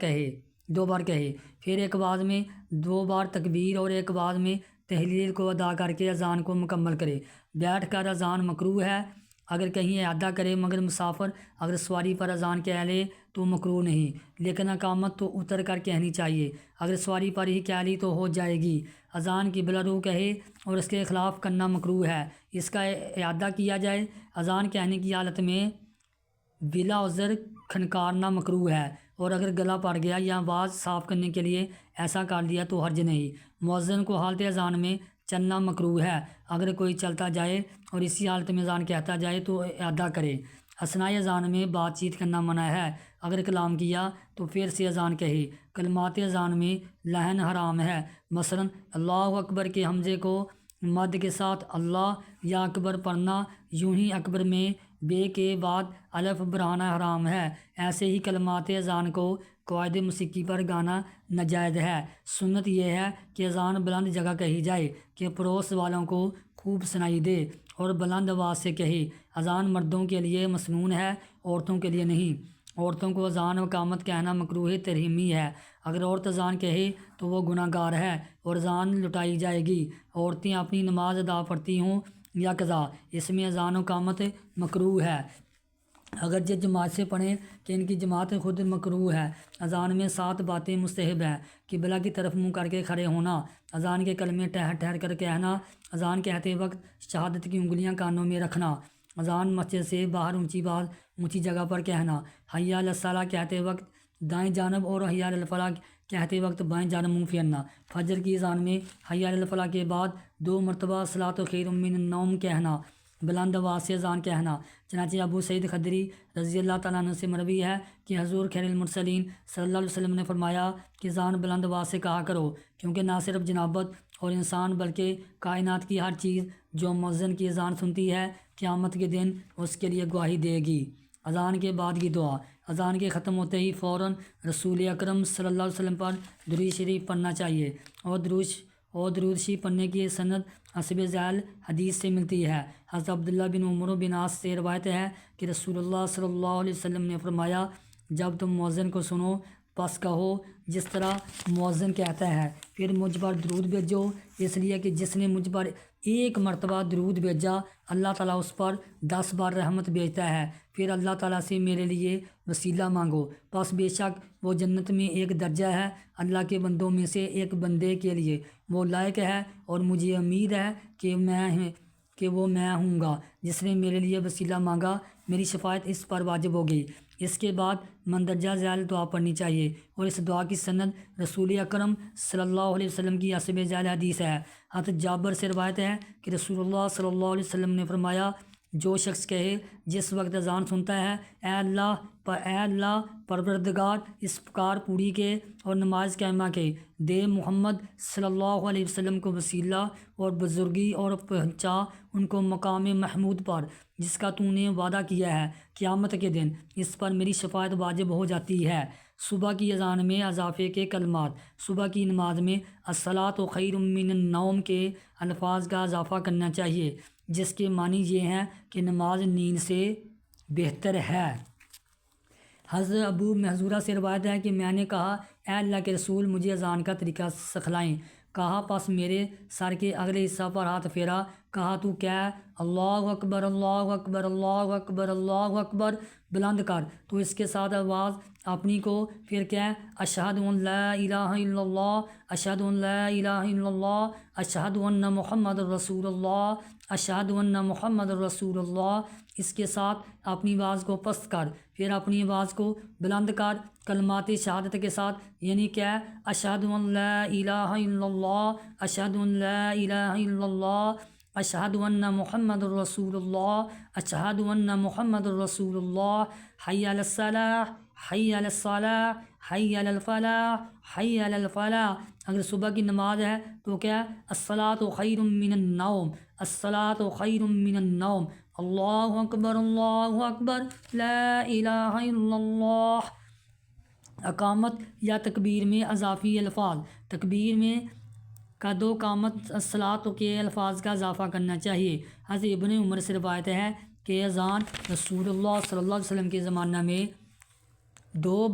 کہے۔ پھر ایک آواز میں 2 بار تکبیر اور ایک آواز میں تحلیل کو ادا کر کے اذان کو مکمل کرے۔ بیٹھ کر اذان مکروہ ہے اگر کہیں اعادہ کرے، مگر مسافر اگر سواری پر اذان کہہ لے تو مکروہ نہیں، لیکن اقامت تو اتر کر کہنی چاہیے۔ اگر سواری پر ہی کہہ لی تو ہو جائے گی۔ اذان قبلہ رو کہے اور اس کے خلاف کرنا مکروہ ہے، اس کا اعادہ کیا جائے۔ اذان کہنے کی حالت میں بلا عذر کھنکارنا مکروہ ہے، اور اگر گلا پڑ گیا یا آواز صاف کرنے کے لیے ایسا کر لیا تو حرج نہیں۔ مؤذن کو حالت اذان میں چلنا مکروہ ہے، اگر کوئی چلتا جائے اور اسی حالت میں اذان کہتا جائے تو اعادہ کرے۔ اثناء اذان میں بات چیت کرنا منع ہے، اگر کلام کیا تو پھر سے اذان کہے۔ کلمات اذان میں لحن حرام ہے، مثلا اللہ اکبر کے حمزے کو مد کے ساتھ اللہ یا اکبر پڑھنا، یوں ہی اکبر میں بے کے بعد الف بڑھانا حرام ہے۔ ایسے ہی کلمات اذان کو قواعد موسیقی پر گانا ناجائز ہے۔ سنت یہ ہے کہ اذان بلند جگہ کہی جائے کہ پڑوس والوں کو خوب سنائی دے اور بلند آواز سے کہے۔ اذان مردوں کے لیے مسنون ہے، عورتوں کے لیے نہیں۔ عورتوں کو اذان و اقامت کہنا مکروہ تحریمی ہے، اگر عورت اذان کہے تو وہ گناہ گار ہے اور اذان لٹائی جائے گی۔ عورتیں اپنی نماز ادا پڑھتی ہوں یا قضا، اس میں اذان و اقامت مکروہ ہے، اگرچہ جماعت سے پڑھیں کہ ان کی جماعت خود مکروہ ہے۔ اذان میں 7 باتیں مستحب ہیں۔ قبلہ کی طرف منہ کر کے کھڑے ہونا، اذان کے کلمے ٹھہر ٹھہر کر کہنا، اذان کہتے وقت شہادت کی انگلیاں کانوں میں رکھنا، اذان مسجد سے باہر اونچی جگہ پر کہنا، حی علی الصلاۃ کہتے وقت دائیں جانب اور حی علی الفلاح کہتے وقت بائیں جانب منہ پھیرنا۔ فجر کی اذان میں حی علی الفلاح کے بعد 2 مرتبہ الصلاۃ خیر من النوم کہنا، بلند آواز سے اذان کہنا۔ چنانچہ ابو سعید خدری رضی اللہ تعالیٰ عنہ سے مروی ہے کہ حضور خیر المرسلین صلی اللہ علیہ وسلم نے فرمایا کہ اذان بلند آواز سے کہا کرو، کیونکہ نہ صرف جنابت اور انسان بلکہ کائنات کی ہر چیز جو مؤذن کی اذان سنتی ہے قیامت کے دن اس کے لیے گواہی دے گی۔ اذان کے بعد کی دعا۔ اذان کے ختم ہوتے ہی فوراً رسول اکرم صلی اللہ علیہ وسلم پر درود شریف پڑھنا چاہیے، اور درود شریف پڑھنے کی سند حسب ذیل حدیث سے ملتی ہے۔ حضرت عبداللہ بن عمرو بن عاص سے روایت ہے کہ رسول اللہ صلی اللہ علیہ وسلم نے فرمایا، جب تم مؤذن کو سنو پس کہو جس طرح مؤذن کہتا ہے، پھر مجھ پر درود بھیجو، اس لیے کہ جس نے مجھ پر 1 مرتبہ درود بھیجا اللہ تعالیٰ اس پر 10 بار رحمت بھیجتا ہے۔ پھر اللہ تعالیٰ سے میرے لیے وسیلہ مانگو، پس بے شک وہ جنت میں ایک درجہ ہے، اللہ کے بندوں میں سے ایک بندے کے لیے وہ لائق ہے، اور مجھے امید ہے کہ وہ میں ہوں گا جس نے میرے لیے وسیلہ مانگا، میری شفاعت اس پر واجب ہوگی۔ اس کے بعد مندرجہ ذیل دعا پڑھنی چاہیے، اور اس دعا کی سند رسول اکرم صلی اللہ علیہ وسلم کی حسب ذیل حدیث ہے۔ حضرت جابر سے روایت ہے کہ رسول اللہ صلی اللہ علیہ وسلم نے فرمایا، جو شخص کہے جس وقت اذان سنتا ہے اے اللہ پروردگار اس پکار پوری کے اور نماز قائمہ کے دے، محمد صلی اللہ علیہ وسلم کو وسیلہ اور بزرگی اور پہنچا ان کو مقام محمود پر جس کا تو نے وعدہ کیا ہے، قیامت کے دن اس پر میری شفاعت واجب ہو جاتی ہے۔ صبح کی اذان میں اضافے کے کلمات۔ صبح کی نماز میں الصلاۃ خیر من النوم کے الفاظ کا اضافہ کرنا چاہیے، جس کے معنی یہ ہیں کہ نماز نیند سے بہتر ہے۔ حضرت ابو محذورہ سے روایت ہے کہ میں نے کہا اے اللہ کے رسول مجھے اذان کا طریقہ سکھلائیں۔ کہا پس میرے سر کے اگلے حصہ پر ہاتھ پھیرا، کہا تو کیا اللہ اکبر اللہ اکبر اللہ اکبر اللہ اکبر بلند کر، تو اس کے ساتھ آواز اپنی کو پھر کہہ اشہد ان لا الہ الا اللہ اشہد ان لا الہ الا اللہ اشہد ان محمد رسول اللہ اشہد ان محمد رسول اللہ۔ اس کے ساتھ اپنی آواز کو پست کر، پھر اپنی آواز کو بلند کر کلمات شہادت کے ساتھ، یعنی کہ اشہد ان لا الہ الا اللہ اشہد ان لا الہ الا اللہ اشہد ان محمد رسول اللہ اشہد ان محمد رسول اللہ، حی علی الصلاح حی علی الصلاح حی علی الفلاح حی علی الفلاح۔ اگر صبح کی نماز ہے تو کیا الصلاۃ خیر من النوم الصلاۃ خیر من النوم، اللہ اکبر لا الہ الا اللہ۔ اقامت یا تکبیر میں اضافی الفاظ۔ تکبیر میں کا دو قامت الصلاۃ کے الفاظ کا اضافہ کرنا چاہیے۔ حضرت ابن عمر سے روایت ہے کہ اذان رسول اللہ صلی اللہ علیہ وسلم کے زمانہ میں دو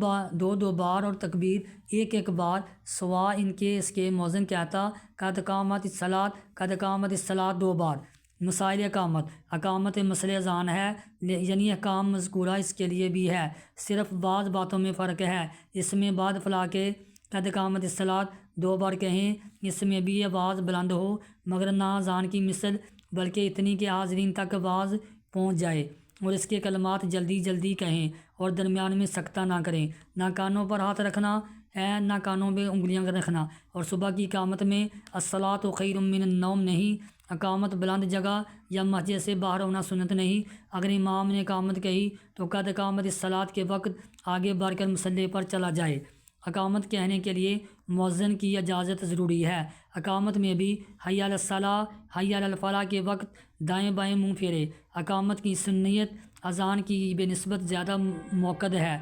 بار اور تکبیر ایک بار، سوا ان کے اس کے مؤذن کہتا قد قامت الصلاۃ دو بار۔ مسائل اقامت مسئلہ اذان ہے، یعنی احکام مذکورہ اس کے لیے بھی ہے، صرف بعض باتوں میں فرق ہے۔ اس میں بعد فلاح کے قد قامت الصلاۃ دو بار کہیں، اس میں بھی آواز بلند ہو مگر نہ اذان کی مثل، بلکہ اتنی کہ حاضرین تک آواز پہنچ جائے، اور اس کے کلمات جلدی کہیں اور درمیان میں سکتہ نہ کریں، نہ کانوں پر ہاتھ رکھنا ہے نہ کانوں پہ انگلیاں رکھنا۔ اور صبح کی اقامت میں الصلاۃ خیر من النوم نہیں، اقامت بلند جگہ یا مسجد سے باہر ہونا سنت نہیں۔ اگر امام نے اقامت کہی تو قد اقامت الصلاۃ کے وقت آگے بڑھ کر مصلی پر چلا جائے۔ اقامت کہنے کے لیے مؤذن کی اجازت ضروری ہے۔ اقامت میں بھی حی علی الصلاح حی علی الفلاح کے وقت دائیں بائیں منہ پھیرے۔ اقامت کی سنیت اذان کی بے نسبت زیادہ موقد ہے۔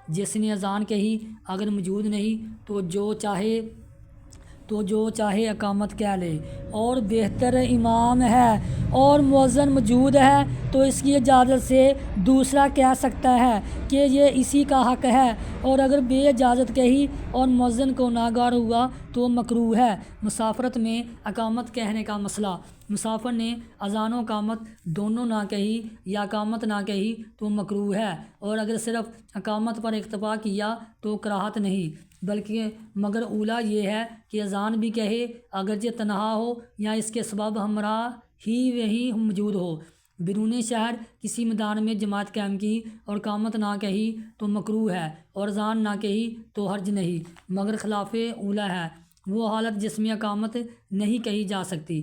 جس نے اذان کہی اگر موجود نہیں تو جو چاہے اقامت کہہ لے، اور بہتر امام ہے اور مؤذن موجود ہے تو اس کی اجازت سے دوسرا کہہ سکتا ہے کہ یہ اسی کا حق ہے، اور اگر بے اجازت کہی اور مؤذن کو ناگوار ہوا تو مکروہ ہے۔ مسافرت میں اقامت کہنے کا مسئلہ۔ مسافر نے اذان و اقامت دونوں نہ کہی یا اقامت نہ کہی تو مکروہ ہے، اور اگر صرف اقامت پر اکتفا کیا تو کراہت نہیں، بلکہ مگر اولا یہ ہے کہ اذان بھی کہے اگرچہ تنہا ہو یا اس کے سبب ہمراہ ہی وہی موجود ہو۔ بیرون شہر کسی میدان میں جماعت قائم کی اور اقامت نہ کہی تو مکروہ ہے، اور اذان نہ کہی تو حرج نہیں، مگر خلاف اولا ہے وہ حالت جس میں اقامت نہیں کہی جا سکتی۔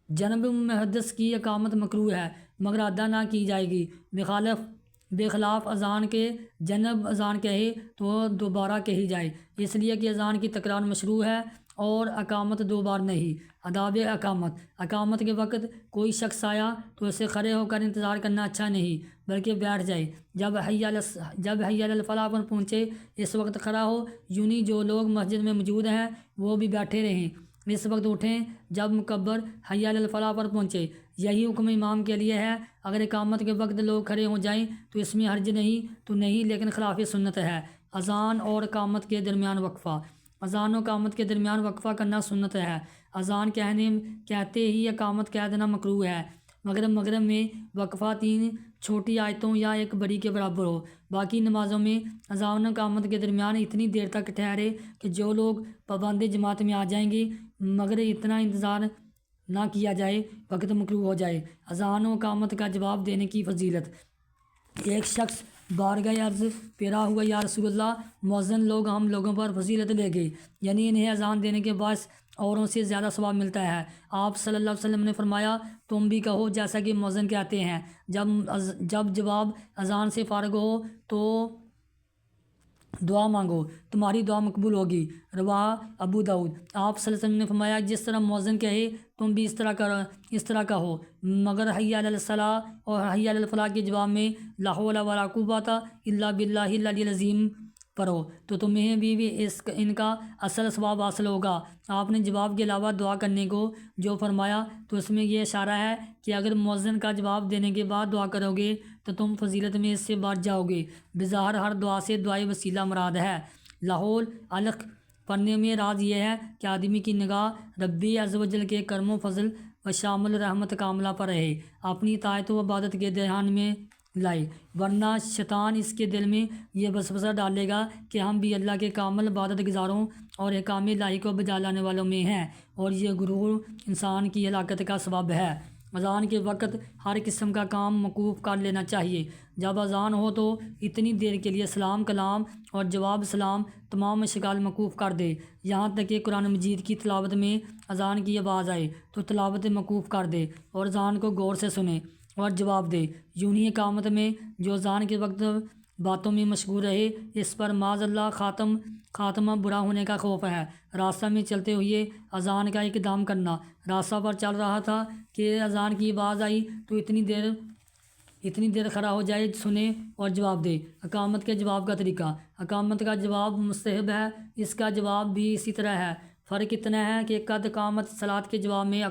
جنب محدث کی اقامت مکروہ ہے مگر ادا نہ کی جائے گی، بخلاف اذان کے جنب اذان کہے تو دوبارہ کہی جائے، اس لیے کہ اذان کی تکرار مشروع ہے اور اقامت دو بار نہیں۔ آداب اقامت کے وقت کوئی شخص آیا تو اسے کھڑے ہو کر انتظار کرنا اچھا نہیں، بلکہ بیٹھ جائے۔ جب حی علی الفلاح پر پہنچے اس وقت کھڑا ہو، یونی جو لوگ مسجد میں موجود ہیں وہ بھی بیٹھے رہیں، اس وقت اٹھیں جب مکبر حی علی الفلاح پر پہنچے۔ یہی حکم امام کے لیے ہے۔ اگر اقامت کے وقت لوگ کھڑے ہو جائیں تو اس میں حرج نہیں، لیکن خلاف سنت ہے۔ اذان اور اقامت کے درمیان وقفہ۔ اذان و اقامت کے درمیان وقفہ کرنا سنت ہے۔ اذان کہتے ہی اقامت کہہ دینا مکروہ ہے، مگر مغرب میں وقفہ 3 چھوٹی آیتوں یا 1 بڑی کے برابر ہو۔ باقی نمازوں میں اذان و اقامت کے درمیان اتنی دیر تک ٹھہرے کہ جو لوگ پابند جماعت میں آ جائیں گے، مگر اتنا انتظار نہ کیا جائے وقت مکروہ ہو جائے۔ اذان و اقامت کا جواب دینے کی فضیلت۔ ایک شخص بارگاہ عرض پیرا ہوا یا رسول اللہ، مؤذن لوگ ہم لوگوں پر فضیلت لے گئے، یعنی انہیں اذان دینے کے باعث اوروں سے زیادہ ثواب ملتا ہے۔ آپ صلی اللہ علیہ وسلم نے فرمایا، تم بھی کہو جیسا کہ مؤذن کہتے ہیں، جب جواب اذان سے فارغ ہو تو دعا مانگو، تمہاری دعا مقبول ہوگی۔ رواہ ابو داؤد۔ آپ صلی اللہ علیہ وسلم نے فرمایا، جس طرح مؤذن کہے تم بھی اس طرح کہو، مگر حی علی الصلاۃ اور حی علی الفلاح کے جواب میں لا حول ولا قوۃ الا باللہ العلی العظیم پڑھو تو تمہیں بھی ان کا اصل ثواب حاصل ہوگا۔ آپ نے جواب کے علاوہ دعا کرنے کو جو فرمایا تو اس میں یہ اشارہ ہے کہ اگر مؤذن کا جواب دینے کے بعد دعا کرو گے تو تم فضیلت میں اس سے بڑھ جاؤ گے۔ بظاہر ہر دعا سے دعائے وسیلہ مراد ہے۔ لاہور علق پڑھنے میں راز یہ ہے کہ آدمی کی نگاہ ربی عز و جل کے کرم و فضل و شامل رحمت کاملہ پر رہے، اپنی اطاعت و عبادت کے دھیان میں لائے، ورنہ شیطان اس کے دل میں یہ وسوسہ ڈالے گا کہ ہم بھی اللہ کے کامل عبادت گزاروں اور احکام الہی کو بجا لانے والوں میں ہیں، اور یہ غرور انسان کی ہلاکت کا سبب ہے۔ اذان کے وقت ہر قسم کا کام موقوف کر لینا چاہیے۔ جب اذان ہو تو اتنی دیر کے لیے سلام کلام اور جواب سلام تمام مشغال موقوف کر دے، یہاں تک کہ قرآن مجید کی تلاوت میں اذان کی آواز آئے تو تلاوت موقوف کر دے اور اذان کو غور سے سنے اور جواب دے۔ یوں ہی اقامت میں جو اذان کے وقت باتوں میں مشغول رہے، اس پر معاذ اللہ خاتمہ برا ہونے کا خوف ہے۔ راستہ میں چلتے ہوئے اذان کا اقدام کرنا، راستہ پر چل رہا تھا کہ اذان کی آواز آئی تو اتنی دیر کھڑا ہو جائے، سنے اور جواب دے۔ اقامت کے جواب کا طریقہ۔ اقامت کا جواب مستحب ہے، اس کا جواب بھی اسی طرح ہے۔ فرق اتنا ہے کہ قد قامت صلاۃ کے جواب میں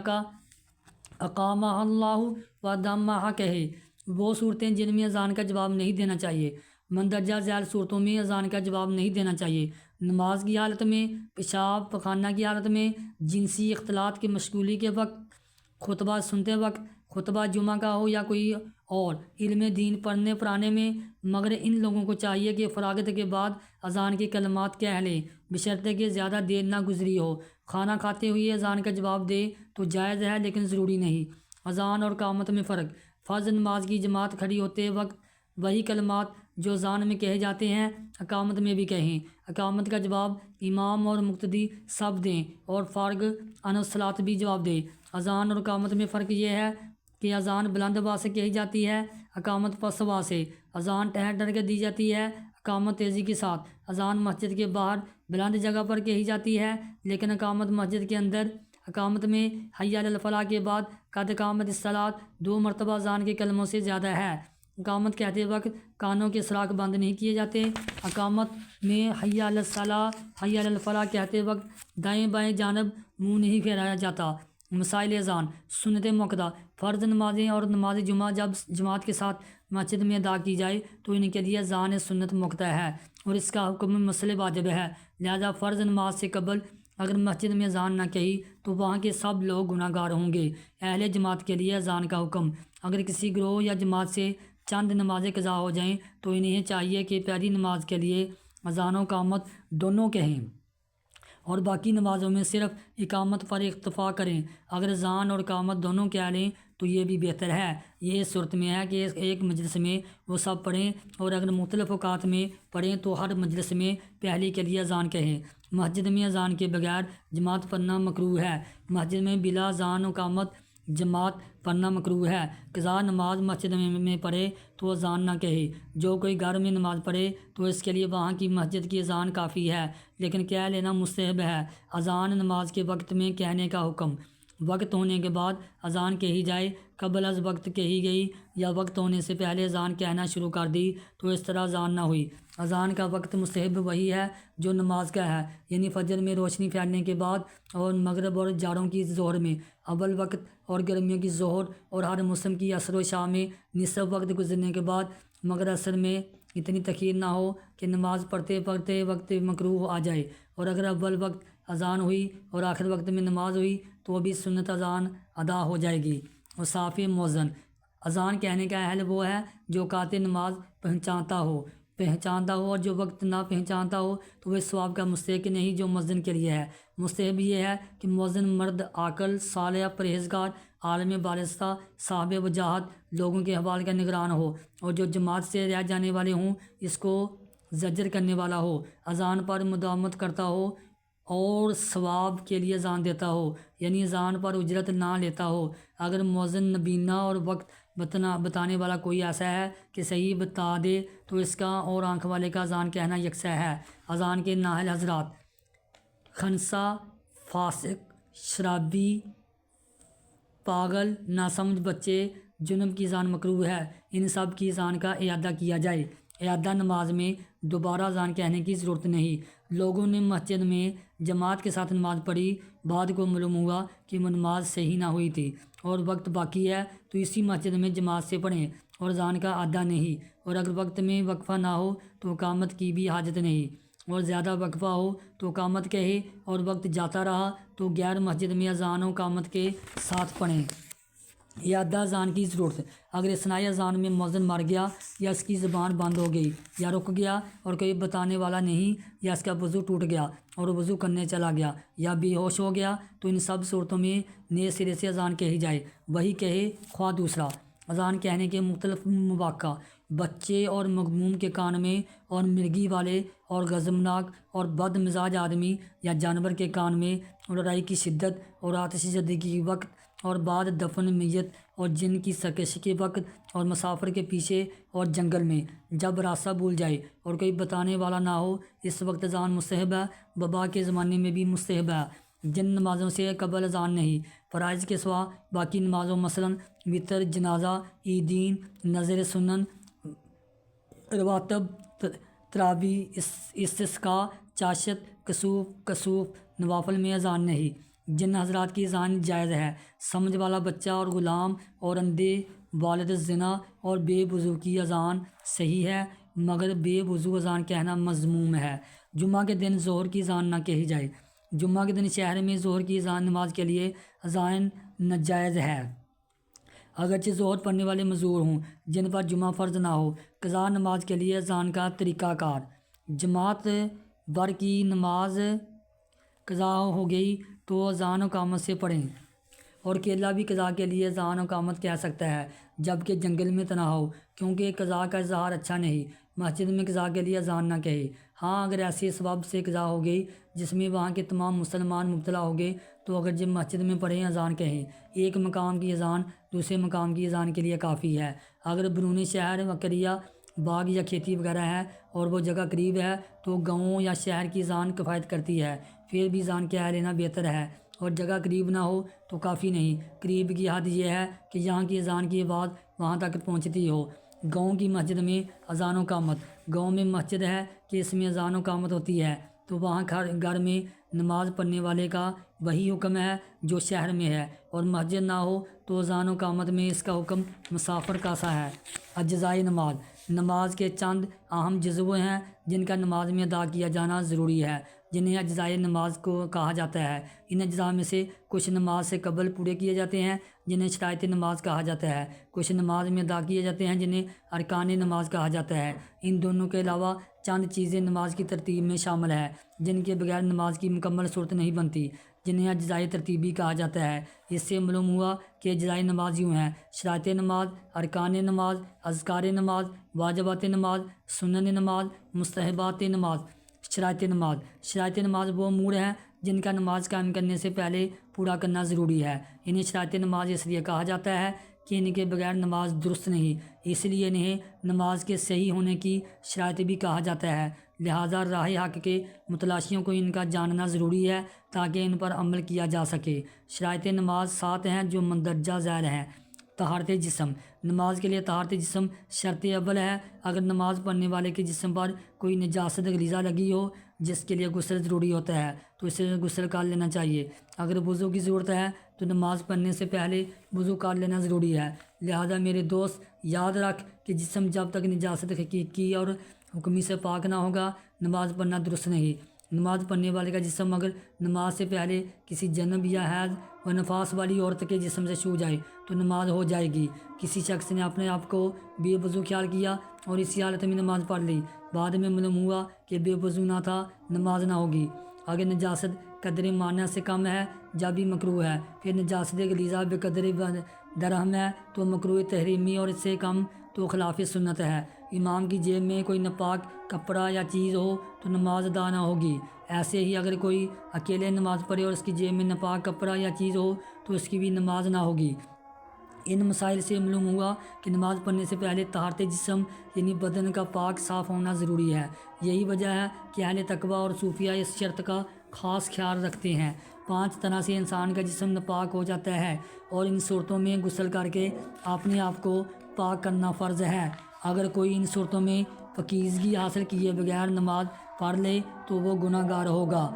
اقامہ اللہ و دامہ کہے۔ وہ صورتیں جن میں اذان کا جواب نہیں دینا چاہیے، مندرجہ ذیل صورتوں میں اذان کا جواب نہیں دینا چاہیے۔ نماز کی حالت میں، پیشاب پخانہ کی حالت میں، جنسی اختلاط کی مشغولی کے وقت، خطبہ سنتے وقت، خطبہ جمعہ کا ہو یا کوئی اور، علم دین پڑھنے پڑھانے میں، مگر ان لوگوں کو چاہیے کہ فراغت کے بعد اذان کے کلمات کہہ لیں، بشرطے کہ زیادہ دیر نہ گزری ہو۔ کھانا کھاتے ہوئے اذان کا جواب دے تو جائز ہے لیکن ضروری نہیں۔ اذان اور اقامت میں فرق۔ فرض نماز کی جماعت کھڑی ہوتے وقت وہی کلمات جو اذان میں کہے جاتے ہیں اقامت میں بھی کہیں۔ اقامت کا جواب امام اور مقتدی سب دیں اور فارغ عن الصلاۃ بھی جواب دے۔ اذان اور اقامت میں فرق یہ ہے کہ اذان بلند آواز سے کہی جاتی ہے، اقامت پست آواز سے۔ اذان ٹھہر ٹھہر کے دی جاتی ہے، اقامت تیزی کے ساتھ۔ اذان مسجد کے باہر بلند جگہ پر کہی جاتی ہے، لیکن اقامت مسجد کے اندر۔ اقامت میں حی علی الفلاح کے بعد قد قامت الصلاۃ 2 مرتبہ اذان کے کلموں سے زیادہ ہے۔ اقامت کہتے وقت کانوں کے سراغ بند نہیں کیے جاتے۔ اقامت میں حی علی الصلاۃ حی علی الفلاح کہتے وقت دائیں بائیں جانب منہ نہیں پھیرایا جاتا۔ مسائل اذان۔ سنت موقدہ۔ فرض نمازیں اور نماز جمعہ جب جماعت کے ساتھ مسجد میں ادا کی جائے تو ان کے لیے اذان سنت موقدہ ہے اور اس کا حکم مسئلہ واجب ہے، لہذا فرض نماز سے قبل اگر مسجد میں اذان نہ کہی تو وہاں کے سب لوگ گناہ گار ہوں گے۔ اہل جماعت کے لیے اذان کا حکم۔ اگر کسی گروہ یا جماعت سے چند نمازیں قضا ہو جائیں تو انہیں چاہیے کہ پہلی نماز کے لیے اذان و اقامت دونوں کہیں اور باقی نمازوں میں صرف اقامت پر اکتفا کریں۔ اگر اذان اور اقامت دونوں کہہ لیں تو یہ بھی بہتر ہے۔ یہ اس صورت میں ہے کہ ایک مجلس میں وہ سب پڑھیں، اور اگر مختلف اوقات میں پڑھیں تو ہر مجلس میں پہلی کے لیے اذان کہیں۔ مسجد میں اذان کے بغیر جماعت پڑھنا مکروہ ہے۔ مسجد میں بلا اذان و اقامت جماعت پڑھنا مکروہ ہے۔ قضا نماز مسجد میں پڑھے تو اذان نہ کہے۔ جو کوئی گھر میں نماز پڑھے تو اس کے لیے وہاں کی مسجد کی اذان کافی ہے، لیکن کہہ لینا مستحب ہے۔ اذان نماز کے وقت میں کہنے کا حکم۔ وقت ہونے کے بعد اذان کہی جائے، قبل از وقت کہی گئی یا وقت ہونے سے پہلے اذان کہنا شروع کر دی تو اس طرح اذان نہ ہوئی۔ اذان کا وقت مستحب وہی ہے جو نماز کا ہے، یعنی فجر میں روشنی پھیلنے کے بعد اور مغرب اور جاڑوں کی ظہر میں اول وقت اور گرمیوں کی ظہر اور ہر موسم کی عصر و شام میں نصف وقت گزرنے کے بعد، مگر عصر میں اتنی تاخیر نہ ہو کہ نماز پڑھتے پڑھتے وقت مکروہ آ جائے، اور اگر اول وقت اذان ہوئی اور آخر وقت میں نماز ہوئی تو بھی سنت اذان ادا ہو جائے گی۔ اوصاف مؤذن۔ اذان کہنے کا اہل وہ ہے جو اوقات نماز پہچانتا ہو اور جو وقت نہ پہچانتا ہو تو وہ اس ثواب کا مستحق نہیں جو مؤذن کے لیے ہے۔ مستحب یہ ہے کہ مؤذن مرد عاقل، صالح، پرہیزگار، عالم بالستہ، صاحب وجاہت، لوگوں کے احوال کا نگران ہو، اور جو جماعت سے رہ جانے والے ہوں اس کو زجر کرنے والا ہو، اذان پر مداومت کرتا ہو، اور ثواب کے لیے اذان دیتا ہو، یعنی اذان پر اجرت نہ لیتا ہو۔ اگر مؤذن نبینہ اور وقت بتانے والا کوئی ایسا ہے کہ صحیح بتا دے تو اس کا اور آنکھ والے کا اذان کہنا یکساں ہے۔ اذان کے نااہل حضرات: خنثی، فاسق، شرابی، پاگل، ناسمجھ بچے، جنب کی اذان مکروہ ہے۔ ان سب کی اذان کا اعادہ کیا جائے۔ اعادہ نماز میں دوبارہ اذان کہنے کی ضرورت نہیں۔ لوگوں نے مسجد میں جماعت کے ساتھ نماز پڑھی، بعد کو معلوم ہوا کہ وہ نماز صحیح نہ ہوئی تھی اور وقت باقی ہے تو اسی مسجد میں جماعت سے پڑھیں اور اذان کا اعادہ نہیں، اور اگر وقت میں وقفہ نہ ہو تو اقامت کی بھی حاجت نہیں، اور زیادہ وقفہ ہو تو اقامت کہے، اور وقت جاتا رہا تو غیر مسجد میں اذان و اقامت کے ساتھ پڑھیں۔ اعادہ اذان کی ضرورت: اگر اثناء اذان میں مؤذن مر گیا یا اس کی زبان بند ہو گئی یا رک گیا اور کوئی بتانے والا نہیں، یا اس کا وضو ٹوٹ گیا اور وضو کرنے چلا گیا یا بے ہوش ہو گیا تو ان سب صورتوں میں نئے سرے سے اذان کہی جائے، وہی کہے خواہ دوسرا۔ اذان کہنے کے مختلف مواقع: بچے اور مغموم کے کان میں، اور مرگی والے اور غضبناک اور بد مزاج آدمی یا جانور کے کان میں، اور لڑائی کی شدت اور آتش زدگی کے وقت، اور بعد دفن میت اور جن کی سرکشی کے وقت، اور مسافر کے پیچھے اور جنگل میں جب راستہ بھول جائے اور کوئی بتانے والا نہ ہو، اس وقت اذان مستحب ہے۔ وبا کے زمانے میں بھی مستحب ہے۔ جن نمازوں سے قبل اذان نہیں، فرائض کے سوا باقی نمازوں مثلاً وتر، جنازہ، عیدین، نذر سنن، رواتب، تراویح، استسقاء، چاشت، کسوف، نوافل میں اذان نہیں۔ جن حضرات کی اذان جائز ہے: سمجھ والا بچہ اور غلام اور اندھے، والد زنا اور بے وضو کی اذان صحیح ہے، مگر بے وضو اذان کہنا مذموم ہے۔ جمعہ کے دن ظہر کی اذان نہ کہی جائے: جمعہ کے دن شہر میں ظہر کی اذان نماز کے لیے اذان ناجائز ہے، اگرچہ ظہر پڑھنے والے معذور ہوں جن پر جمعہ فرض نہ ہو۔ قضا نماز کے لیے اذان کا طریقہ کار: جماعت بھر کی نماز قضا ہو گئی تو اذان و اقامت سے پڑھیں، اور اکیلا بھی قضا کے لیے اذان و اقامت کہہ سکتا ہے جبکہ جنگل میں تنہا ہو، کیونکہ قضا کا اظہار اچھا نہیں۔ مسجد میں قضا کے لیے اذان نہ کہے۔ ہاں، اگر ایسی سبب سے قضا ہو گئی جس میں وہاں کے تمام مسلمان مبتلا ہو گئے تو اگر جب مسجد میں پڑھیں اذان کہیں۔ ایک مقام کی اذان دوسرے مقام کی اذان کے لیے کافی ہے۔ اگر بیرون شہر وقریہ باغ یا کھیتی وغیرہ ہے اور وہ جگہ قریب ہے تو گاؤں یا شہر کی اذان کفایت کرتی ہے، پھر بھی اذان کہہ لینا بہتر ہے، اور جگہ قریب نہ ہو تو کافی نہیں۔ قریب کی حد یہ ہے کہ یہاں کی اذان کی آواز وہاں تک پہنچتی ہو۔ گاؤں کی مسجد میں اذان و اقامت: گاؤں میں مسجد ہے کہ اس میں اذان و اقامت ہوتی ہے تو وہاں گھر میں نماز پڑھنے والے کا وہی حکم ہے جو شہر میں ہے، اور مسجد نہ ہو تو اذان و اقامت میں اس کا حکم مسافر کا سا ہے۔ اجزائے نماز: نماز کے چند اہم جزو ہیں جن کا نماز میں ادا کیا جانا ضروری ہے، جنہیں اجزائے نماز کو کہا جاتا ہے۔ ان اجزاء میں سے کچھ نماز سے قبل پورے کیے جاتے ہیں جنہیں شرائط نماز کہا جاتا ہے، کچھ نماز میں ادا کیے جاتے ہیں جنہیں ارکان نماز کہا جاتا ہے۔ ان دونوں کے علاوہ چند چیزیں نماز کی ترتیب میں شامل ہیں جن کے بغیر نماز کی مکمل صورت نہیں بنتی، جنہیں اجزائے ترتیبی کہا جاتا ہے۔ اس سے معلوم ہوا کہ اجزائے نماز یوں ہیں: شرائط نماز، ارکان نماز، اذکار نماز، واجبات نماز، سنن نماز، مستحبات نماز۔ شرائط نماز وہ امور ہیں جن کا نماز قائم کرنے سے پہلے پورا کرنا ضروری ہے۔ انہیں شرائط نماز اس لیے کہا جاتا ہے کہ ان کے بغیر نماز درست نہیں، اس لیے انہیں نماز کے صحیح ہونے کی شرائط بھی کہا جاتا ہے، لہٰذا راہ حق کے متلاشیوں کو ان کا جاننا ضروری ہے تاکہ ان پر عمل کیا جا سکے۔ شرائط نماز 7 ہیں جو مندرجہ ذیل ہیں۔ طہارت جسم: نماز کے لیے طہارت جسم شرط اول ہے۔ اگر نماز پڑھنے والے کے جسم پر کوئی نجاست غلیظہ لگی ہو جس کے لیے غسل ضروری ہوتا ہے تو اسے غسل کر لینا چاہیے۔ اگر وضو کی ضرورت ہے تو نماز پڑھنے سے پہلے وضو کر لینا ضروری ہے۔ لہذا میرے دوست، یاد رکھ کہ جسم جب تک نجاست حقیقی اور حکمی سے پاک نہ ہوگا نماز پڑھنا درست نہیں۔ نماز پڑھنے والے کا جسم اگر نماز سے پہلے کسی جنب یا حیض و نفاس والی عورت کے جسم سے چھو جائے تو نماز ہو جائے گی۔ کسی شخص نے اپنے آپ کو بے وضو خیال کیا اور اسی حالت میں نماز پڑھ لی، بعد میں معلوم ہوا کہ بے وضو نہ تھا، نماز نہ ہوگی۔ اگر نجاست قدر مانع سے کم ہے جب بھی مکروہ ہے، پھر نجاست غلیظہ بے قدر درہم ہے تو مکروہ تحریمی، اور اس سے کم تو خلاف سنت ہے۔ امام کی جیب میں کوئی ناپاک کپڑا یا چیز ہو تو نماز ادا نہ ہوگی۔ ایسے ہی اگر کوئی اکیلے نماز پڑھے اور اس کی جیب میں ناپاک کپڑا یا چیز ہو تو اس کی بھی نماز نہ ہوگی۔ ان مسائل سے معلوم ہوا کہ نماز پڑھنے سے پہلے طہارت جسم یعنی بدن کا پاک صاف ہونا ضروری ہے۔ یہی وجہ ہے کہ اہل تقویٰ اور صوفیہ اس شرط کا خاص خیال رکھتے ہیں۔ 5 طرح سے انسان کا جسم ناپاک ہو جاتا ہے اور ان صورتوں میں غسل کر کے اپنے آپ کو پاک کرنا فرض ہے۔ اگر کوئی ان صورتوں میں پاکیزگی حاصل کیے بغیر نماز پڑھ لے تو وہ گناہ گار ہوگا۔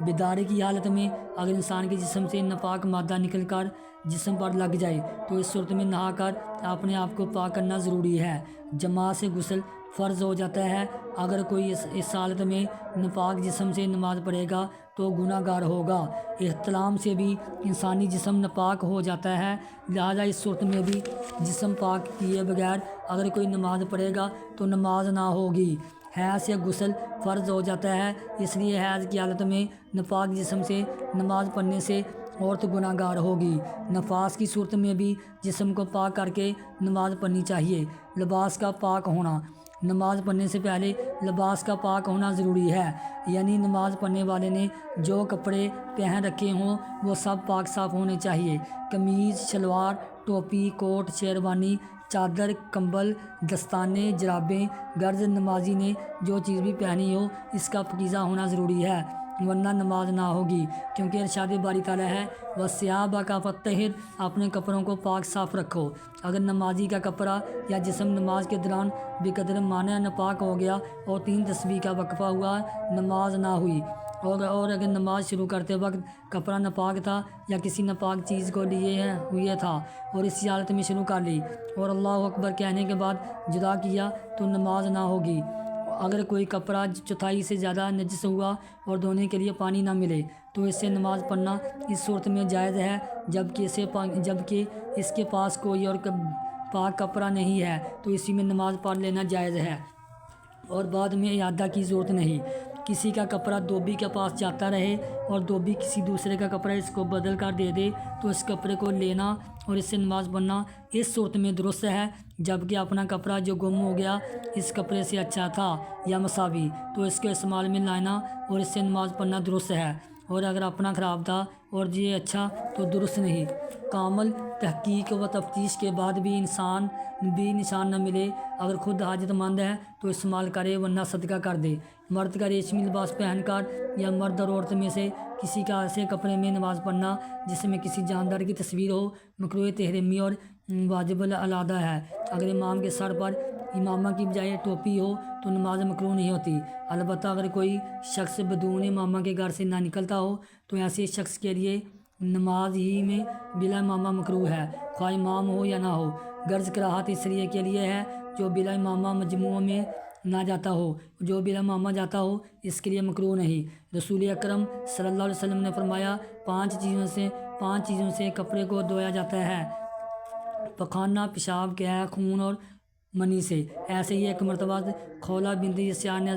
بیداری کی حالت میں اگر انسان کے جسم سے ناپاک مادہ نکل کر جسم پر لگ جائے تو اس صورت میں نہا کر اپنے آپ کو پاک کرنا ضروری ہے۔ جماعت سے غسل فرض ہو جاتا ہے۔ اگر کوئی اس حالت میں ناپاک جسم سے نماز پڑھے گا تو گناہ گار ہوگا۔ احتلام سے بھی انسانی جسم ناپاک ہو جاتا ہے، لہذا اس صورت میں بھی جسم پاک کیے بغیر اگر کوئی نماز پڑھے گا تو نماز نہ ہوگی۔ حیض سے غسل فرض ہو جاتا ہے، اس لیے حیض کی حالت میں ناپاک جسم سے نماز پڑھنے سے عورت گناہ گار ہوگی۔ نفاس کی صورت میں بھی جسم کو پاک کر کے نماز پڑھنی چاہیے۔ لباس کا پاک ہونا، نماز پڑھنے سے پہلے لباس کا پاک ہونا ضروری ہے، یعنی نماز پڑھنے والے نے جو کپڑے پہن رکھے ہوں وہ سب پاک صاف ہونے چاہیے۔ قمیض، شلوار، ٹوپی، کوٹ، شیروانی، چادر، کمبل، دستانے، جرابیں، غرض نمازی نے جو چیز بھی پہنی ہو اس کا پاکیزہ ہونا ضروری ہے، ورنہ نماز نہ ہوگی، کیونکہ ارشاد باری تعالیٰ ہے وَثِيَابَكَ فَطَّهِّرْ، اپنے کپڑوں کو پاک صاف رکھو۔ اگر نمازی کا کپڑا یا جسم نماز کے دوران بقدر مانع ناپاک ہو گیا اور 3 تسبیح کا وقفہ ہوا، نماز نہ ہوئی۔ اور اگر نماز شروع کرتے وقت کپڑا ناپاک تھا یا کسی ناپاک چیز کو لیے ہوئے تھا اور اسی حالت میں شروع کر لی اور اللہ اکبر کہنے کے بعد جدا کیا تو نماز نہ ہوگی۔ اگر کوئی کپڑا 1/4 سے زیادہ نجس ہوا اور دھونے کے لیے پانی نہ ملے تو اس سے نماز پڑھنا اس صورت میں جائز ہے، جبکہ اس کے پاس کوئی اور پاک کپڑا نہیں ہے تو اسی میں نماز پڑھ لینا جائز ہے اور بعد میں اعادہ کی ضرورت نہیں۔ کسی کا کپڑا دھوبی کے پاس جاتا رہے اور دھوبی کسی دوسرے کا کپڑا اس کو بدل کر دے دے تو اس کپڑے کو لینا اور اس سے نماز پڑھنا اس صورت میں درست ہے، جبکہ اپنا کپڑا جو گم ہو گیا اس کپڑے سے اچھا تھا یا مساوی تو اس کے استعمال میں لانا اور اس سے نماز پڑھنا درست ہے، اور اگر اپنا خراب تھا اور یہ اچھا تو درست نہیں۔ کامل تحقیق و تفتیش کے بعد بھی نشان نہ ملے، اگر خود حاجت مند ہے تو استعمال کرے ورنہ صدقہ کر دے۔ مرد کا ریشمی لباس پہن کر یا مرد اور عورت میں سے کسی کا ایسے کپڑے میں نماز پڑھنا جس میں کسی جاندار کی تصویر ہو مکروہ تحریمی اور واجب العادہ ہے۔ اگر امام کے سر پر امامہ کی بجائے ٹوپی ہو تو نماز مکروہ نہیں ہوتی، البتہ اگر کوئی شخص بدون امامہ کے گھر سے نہ نکلتا ہو تو ایسے شخص کے لیے نماز ہی میں بلا امامہ مکروہ ہے، خواہ امام ہو یا نہ ہو۔ غرض کراہت اس لیے کے لیے ہے جو بلا امامہ مجموعہ میں نہ جاتا ہو، جو بلا امامہ جاتا ہو اس کے لیے مکروہ نہیں۔ رسول اکرم صلی اللہ علیہ وسلم نے فرمایا 5 چیزوں سے کپڑے کو دھویا جاتا ہے: پخانہ، پیشاب، قے، خون اور منی سے۔ ایسے ہی ایک مرتبہ خولہ بنت یسار نے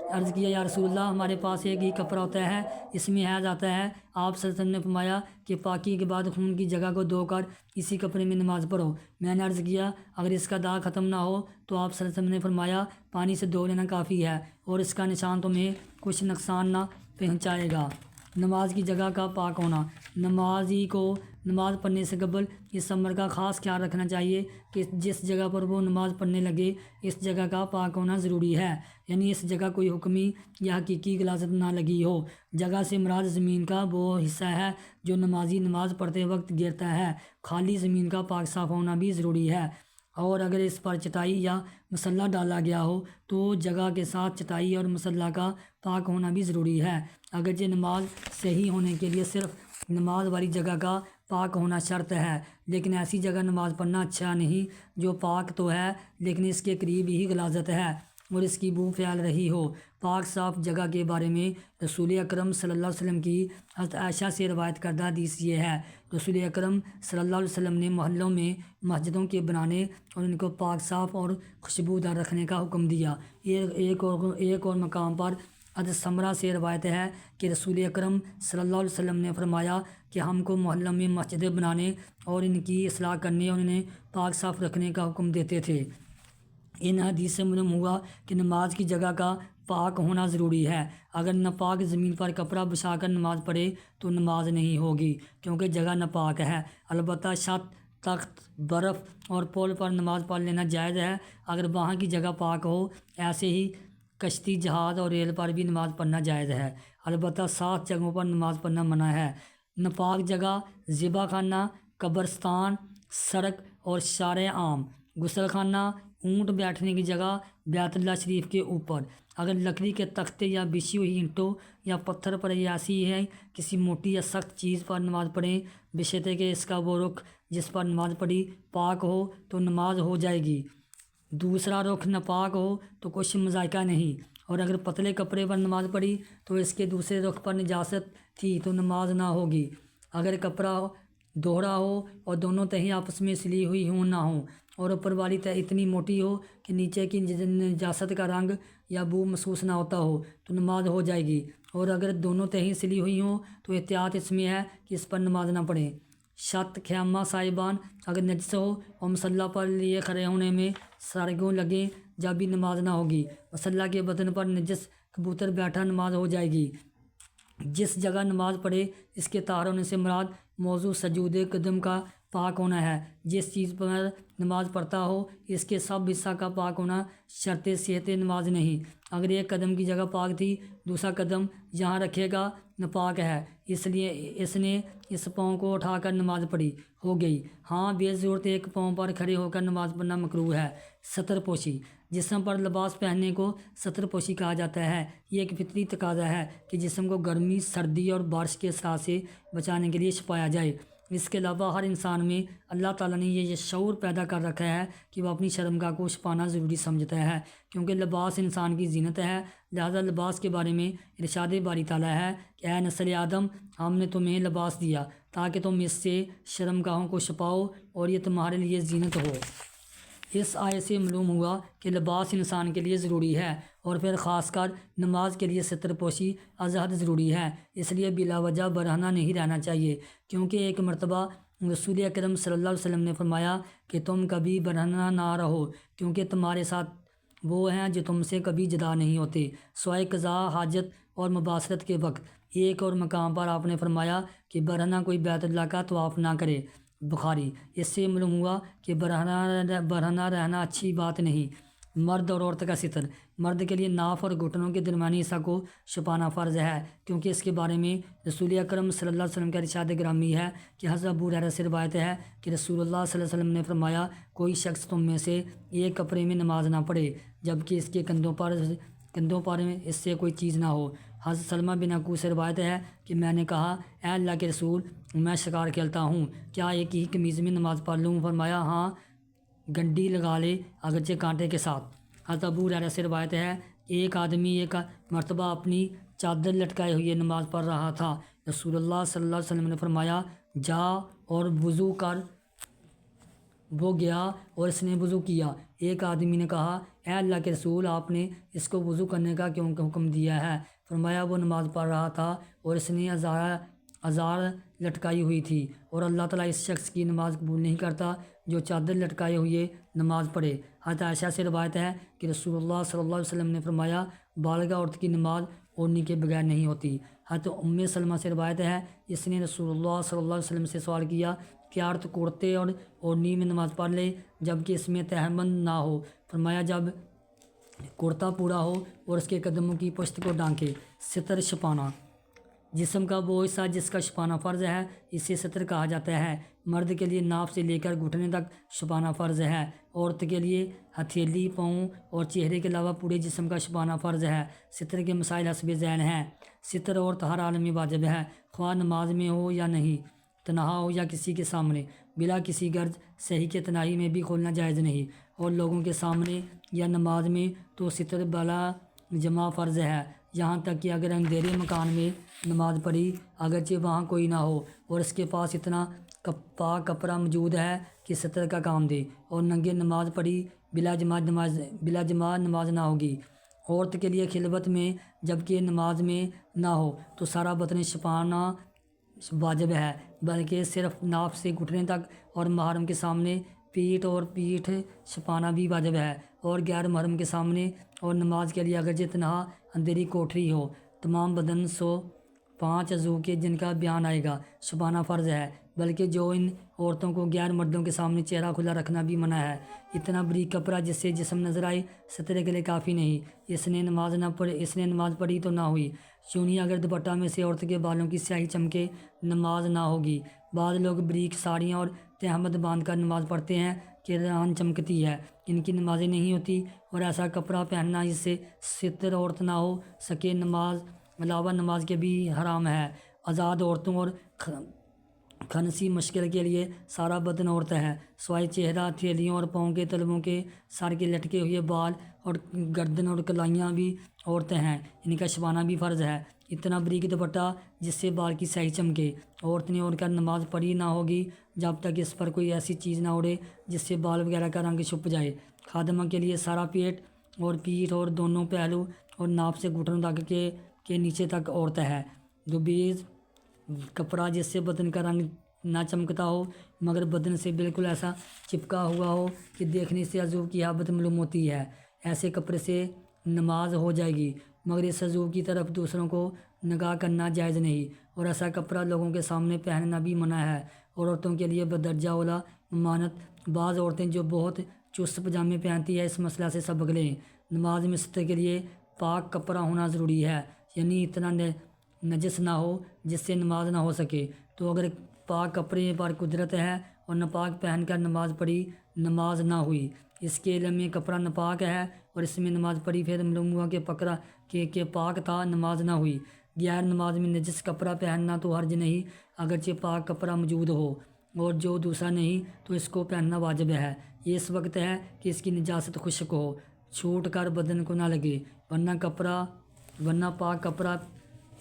عرض کیا یا رسول اللہ، ہمارے پاس ایک ہی کپڑا ہوتا ہے، اس میں حیض آتا ہے۔ آپ صلی اللہ علیہ وسلم نے فرمایا کہ پاکی کے بعد خون کی جگہ کو دھو کر اسی کپڑے میں نماز پڑھو۔ میں نے عرض کیا اگر اس کا داغ ختم نہ ہو تو آپ صلی اللہ علیہ وسلم نے فرمایا پانی سے دھو لینا کافی ہے اور اس کا نشان تمہیں کچھ نقصان نہ پہنچائے گا۔ نماز کی جگہ کا پاک ہونا، نمازی کو نماز پڑھنے سے قبل اس امر کا خاص خیال رکھنا چاہیے کہ جس جگہ پر وہ نماز پڑھنے لگے اس جگہ کا پاک ہونا ضروری ہے، یعنی اس جگہ کوئی حکمی یا حقیقی غلاظت نہ لگی ہو۔ جگہ سے مراد زمین کا وہ حصہ ہے جو نمازی نماز پڑھتے وقت گرتا ہے۔ خالی زمین کا پاک صاف ہونا بھی ضروری ہے، اور اگر اس پر چٹائی یا مصلح ڈالا گیا ہو تو جگہ کے ساتھ چٹائی اور مصلح کا پاک ہونا بھی ضروری ہے۔ اگرچہ نماز صحیح ہونے کے لیے صرف نماز والی جگہ کا پاک ہونا شرط ہے، لیکن ایسی جگہ نماز پڑھنا اچھا نہیں جو پاک تو ہے لیکن اس کے قریب ہی غلاظت ہے اور اس کی بو پھیل رہی ہو۔ پاک صاف جگہ کے بارے میں رسول اکرم صلی اللہ علیہ وسلم کی حضرت عائشہ سے روایت کردہ حدیث یہ ہے: رسول اکرم صلی اللہ علیہ وسلم نے محلوں میں مسجدوں کے بنانے اور ان کو پاک صاف اور خوشبودار رکھنے کا حکم دیا۔ ایک اور مقام پر حضرت سمرہ سے روایت ہے کہ رسول اکرم صلی اللہ علیہ وسلم نے فرمایا کہ ہم کو محلوں میں مسجدیں بنانے اور ان کی اصلاح کرنے اور انہیں پاک صاف رکھنے کا حکم دیتے تھے۔ ان حدیث سے معلوم ہوا کہ نماز کی جگہ کا پاک ہونا ضروری ہے۔ اگر ناپاک زمین پر کپڑا بچھا کر نماز پڑھے تو نماز نہیں ہوگی، کیونکہ جگہ ناپاک ہے۔ البتہ چھت، تخت، برف اور پول پر نماز پڑھ لینا جائز ہے اگر وہاں کی جگہ پاک ہو۔ ایسے ہی کشتی، جہاز اور ریل پر بھی نماز پڑھنا جائز ہے، البتہ 7 جگہوں پر نماز پڑھنا منع ہے۔ ناپاک جگہ: ذبح خانہ، قبرستان، سڑک اور شارع عام، غسل خانہ، اونٹ بیٹھنے کی جگہ، بیت اللہ شریف کے اوپر۔ اگر لکڑی کے تختے یا بچھی ہوئی اینٹوں یا پتھر پر یا ایسی ہے کسی موٹی یا سخت چیز پر نماز پڑھیں، بشرطے کہ اس کا وہ رخ جس پر نماز پڑھی پاک ہو تو نماز ہو جائے گی، دوسرا رخ ناپاک ہو تو کچھ مذائقہ نہیں۔ اور اگر پتلے کپڑے پر نماز پڑھی تو اس کے دوسرے رخ پر نجاست تھی تو نماز نہ ہوگی۔ اگر کپڑا دوہرا ہو اور دونوں تہیں آپس میں سلی ہوئی ہوں نہ ہوں، اور اوپر والی تہ اتنی موٹی ہو کہ نیچے کی نجاست کا رنگ یا بو محسوس نہ ہوتا ہو تو نماز ہو جائے گی، اور اگر دونوں تہیں سلی ہوئی ہوں تو احتیاط اس میں ہے کہ اس پر نماز نہ پڑھیں۔ چھت، خیمہ، سائبان اگر نجس ہو اور مصلی پر لیے کھڑے ہونے میں سرگوں لگیں جب بھی نماز نہ ہوگی۔ مصلی کے بدن پر نجس کبوتر بیٹھا نماز ہو جائے گی۔ جس جگہ نماز پڑھے اس کے طاہر ہونے سے مراد موضوع سجود قدم کا پاک ہونا ہے۔ جس چیز پر نماز پڑھتا ہو اس کے سب حصہ کا پاک ہونا شرط صحت نماز نہیں۔ اگر ایک قدم کی جگہ پاک تھی، دوسرا قدم جہاں رکھے گا ناپاک ہے، اس لیے اس نے اس پاؤں کو اٹھا کر نماز پڑھی ہو گئی۔ ہاں، بے ضرورت ایک پاؤں پر کھڑے ہو کر نماز پڑھنا مکروہ ہے۔ ستر پوشی: جسم پر لباس پہننے کو ستر پوشی کہا جاتا ہے۔ یہ ایک فطری تقاضا ہے کہ جسم کو گرمی، سردی اور بارش کے اثرات سے بچانے کے لیے چھپایا جائے۔ اس کے علاوہ ہر انسان میں اللہ تعالیٰ نے یہ شعور پیدا کر رکھا ہے کہ وہ اپنی شرمگاہ کو چھپانا ضروری سمجھتا ہے، کیونکہ لباس انسان کی زینت ہے۔ لہذا لباس کے بارے میں ارشاد باری تعالیٰ ہے کہ اے نسل آدم، ہم نے تمہیں لباس دیا تاکہ تم اس سے شرمگاہوں کو چھپاؤ اور یہ تمہارے لیے زینت ہو۔ اس آیت سے معلوم ہوا کہ لباس انسان کے لیے ضروری ہے، اور پھر خاص کر نماز کے لیے ستر پوشی از حد ضروری ہے۔ اس لیے بلا وجہ برہنہ نہیں رہنا چاہیے، کیونکہ ایک مرتبہ رسول اکرم صلی اللہ علیہ وسلم نے فرمایا کہ تم کبھی برہنہ نہ رہو، کیونکہ تمہارے ساتھ وہ ہیں جو تم سے کبھی جدا نہیں ہوتے، سوائے قضاء حاجت اور مباشرت کے وقت۔ ایک اور مقام پر آپ نے فرمایا کہ برہنہ کوئی بیت اللہ کا طواف نہ کرے، بخاری۔ اس سے معلوم ہوا کہ برہنہ رہنا اچھی بات نہیں۔ مرد اور عورت کا ستر: مرد کے لیے ناف اور گھٹنوں کے درمیانی حصہ کو چھپانا فرض ہے، کیونکہ اس کے بارے میں رسول اکرم صلی اللہ علیہ وسلم کا ارشاد گرامی ہے کہ حضرت ابو ہریرہ سے روایت ہے کہ رسول اللہ صلی اللہ علیہ وسلم نے فرمایا، کوئی شخص تم میں سے ایک کپڑے میں نماز نہ پڑھے جبکہ اس کے کندھوں پر اس سے کوئی چیز نہ ہو۔ حضرت سلمہ بن اکوع سے روایت ہے کہ میں نے کہا، اے اللہ کے رسول، میں شکار کھیلتا ہوں، کیا ایک ہی قمیض میں نماز پڑھ لوں؟ فرمایا، ہاں، گنڈی لگا لے اگرچہ کانٹے کے ساتھ۔ حضرت ابو ہریرہ سے روایت ہے، ایک آدمی ایک مرتبہ اپنی چادر لٹکائے ہوئے نماز پڑھ رہا تھا۔ رسول اللہ صلی اللہ علیہ وسلم نے فرمایا، جا اور وضو کر۔ وہ گیا اور اس نے وضو کیا۔ ایک آدمی نے کہا، اے اللہ کے رسول، آپ نے اس کو وضو کرنے کا کیوں حکم دیا ہے؟ فرمایا، وہ نماز پڑھ رہا تھا اور اس نے ازار لٹکائی ہوئی تھی، اور اللہ تعالیٰ اس شخص کی نماز قبول نہیں کرتا جو چادر لٹکائے ہوئے نماز پڑھے۔ حضرت عائشہ سے روایت ہے کہ رسول اللہ صلی اللہ علیہ وسلم نے فرمایا، بالغہ عورت کی نماز اوڑھنی کے بغیر نہیں ہوتی۔ حضرت ام سلمہ سے روایت ہے، اس نے رسول اللہ صلی اللہ علیہ وسلم سے سوال کیا کہ عورت کرتے اور اوڑھنی میں نماز پڑھ لے جبکہ اس میں تہربند نہ ہو؟ فرمایا، جب کرتا پورا ہو اور اس کے قدموں کی پشت کو ڈھانکے۔ ستر چھپانا: جسم کا وہ حصہ جس کا چھپانا فرض ہے اسے ستر کہا جاتا ہے۔ مرد کے لیے ناف سے لے کر گھٹنے تک چھپانا فرض ہے۔ عورت کے لیے ہتھیلی، پاؤں اور چہرے کے علاوہ پورے جسم کا چھپانا فرض ہے۔ ستر کے مسائل حسب ذیل ہیں۔ ستر عورت ہر حال میں واجب ہے، خواہ نماز میں ہو یا نہیں، تنہا ہو یا کسی کے سامنے، بلا کسی غرض۔ صحیح کے تنہائی میں بھی کھولنا جائز نہیں، اور لوگوں کے سامنے یا نماز میں تو ستر بلا جمع فرض ہے، یہاں تک کہ اگر اندھیرے مکان میں نماز پڑھی اگرچہ وہاں کوئی نہ ہو اور اس کے پاس اتنا پاک کپڑا موجود ہے کہ ستر کا کام دے، اور ننگے نماز پڑھی بلا جماعت نماز نہ ہوگی۔ عورت کے لیے خلوت میں جبکہ نماز میں نہ ہو تو سارا بدن چھپانا واجب ہے، بلکہ صرف ناف سے گھٹنے تک، اور محرم کے سامنے پیٹھ چھپانا بھی واجب ہے۔ اور غیر محرم کے سامنے، اور نماز کے لیے اگرچہ تنہا اندھیری کوٹری ہو۔ تمام بدن 105 عضو کے جن کا بیان آئے گا چھپانا فرض ہے، بلکہ جو ان عورتوں کو غیر مردوں کے سامنے چہرہ کھلا رکھنا بھی منع ہے۔ اتنا باریک کپڑا جس سے جسم نظر آئے سترے کے لیے کافی نہیں۔ اس نے نماز پڑھی تو نہ ہوئی، یوں ہی اگر دوپٹہ میں سے عورت کے بالوں کی سیاہی چمکے نماز نہ ہوگی۔ بعض لوگ باریک ساڑیاں اور تہمت باندھ کر نماز پڑھتے ہیں کہ ران چمکتی ہے، ان کی نمازیں نہیں ہوتی، اور ایسا کپڑا پہننا جس سے ستر عورت نہ ہو سکے علاوہ نماز کے بھی حرام ہے۔ آزاد عورتوں اور خنسی مشکل کے لیے سارا بدن عورت ہے، سوائے چہرہ، ہتھیلیوں اور پاؤں کے تلووں کے، سر کے لٹکے ہوئے بال اور گردن اور کلائیاں بھی عورتیں ہیں، ان کا چھپانا بھی فرض ہے۔ اتنا باریک دوپٹہ جس سے بال کی سیاہی چمکے، عورت نے اوڑھ کر نماز پڑھی نہ ہوگی جب تک اس پر کوئی ایسی چیز نہ اوڑھے جس سے بال وغیرہ کا رنگ چھپ جائے۔ خادمہ کے لیے سارا پیٹ اور پیٹھ اور دونوں پہلو اور ناپ سے گھٹنوں تک کے نیچے تک عورت ہے۔ دوبیز کپڑا جس سے بدن کا رنگ نہ چمکتا ہو مگر بدن سے بالکل ایسا چپکا ہوا ہو کہ دیکھنے سے عضو کی حالت معلوم ہوتی ہے، ایسے کپڑے سے نماز ہو جائے گی، مگر اس عضو کی طرف دوسروں کو نگاہ کرنا جائز نہیں، اور ایسا کپڑا لوگوں کے سامنے پہننا بھی منع ہے۔ اور عورتوں کے لیے بدرجہ اولیٰ ممانعت، بعض عورتیں جو بہت چست پجامے پہنتی ہیں اس مسئلہ سے سبق لیں۔ نماز میں ستر کے لیے پاک کپڑا ہونا ضروری ہے، یعنی اتنا نجس نہ ہو جس سے نماز نہ ہو سکے۔ تو اگر پاک کپڑے پر قدرت ہے اور ناپاک پہن کر نماز پڑھی، نماز نہ ہوئی۔ اس کے علم میں کپڑا ناپاک ہے اور اس میں نماز پڑھی، پھر معلوم ہوا کہ پاک تھا، نماز نہ ہوئی۔ غیر نماز میں نجس کپڑا پہننا تو حرج نہیں اگرچہ پاک کپڑا موجود ہو، اور جو دوسرا نہیں تو اس کو پہننا واجب ہے۔ یہ اس وقت ہے کہ اس کی نجاست خشک ہو، چھوٹ کر بدن کو نہ لگے، ورنہ پاک کپڑا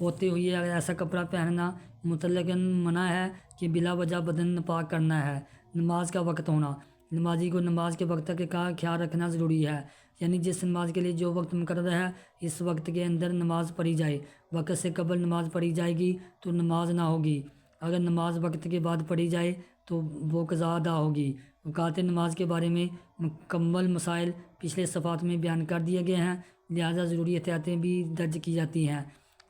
ہوتے ہوئے ایسا کپڑا پہننا مطلقاً منع ہے کہ بلا وجہ بدن ناپاک کرنا ہے۔ نماز کا وقت ہونا، نمازی کو نماز کے وقت کا خیال رکھنا ضروری ہے، یعنی جس نماز کے لیے جو وقت مقرر ہے اس وقت کے اندر نماز پڑھی جائے۔ وقت سے قبل نماز پڑھی جائے گی تو نماز نہ ہوگی، اگر نماز وقت کے بعد پڑھی جائے تو وہ قضا ادا ہوگی۔ اوقات نماز کے بارے میں مکمل مسائل پچھلے صفحات میں بیان کر دیے گئے ہیں، لہٰذا ضروری احتیاطیں بھی درج کی جاتی ہیں۔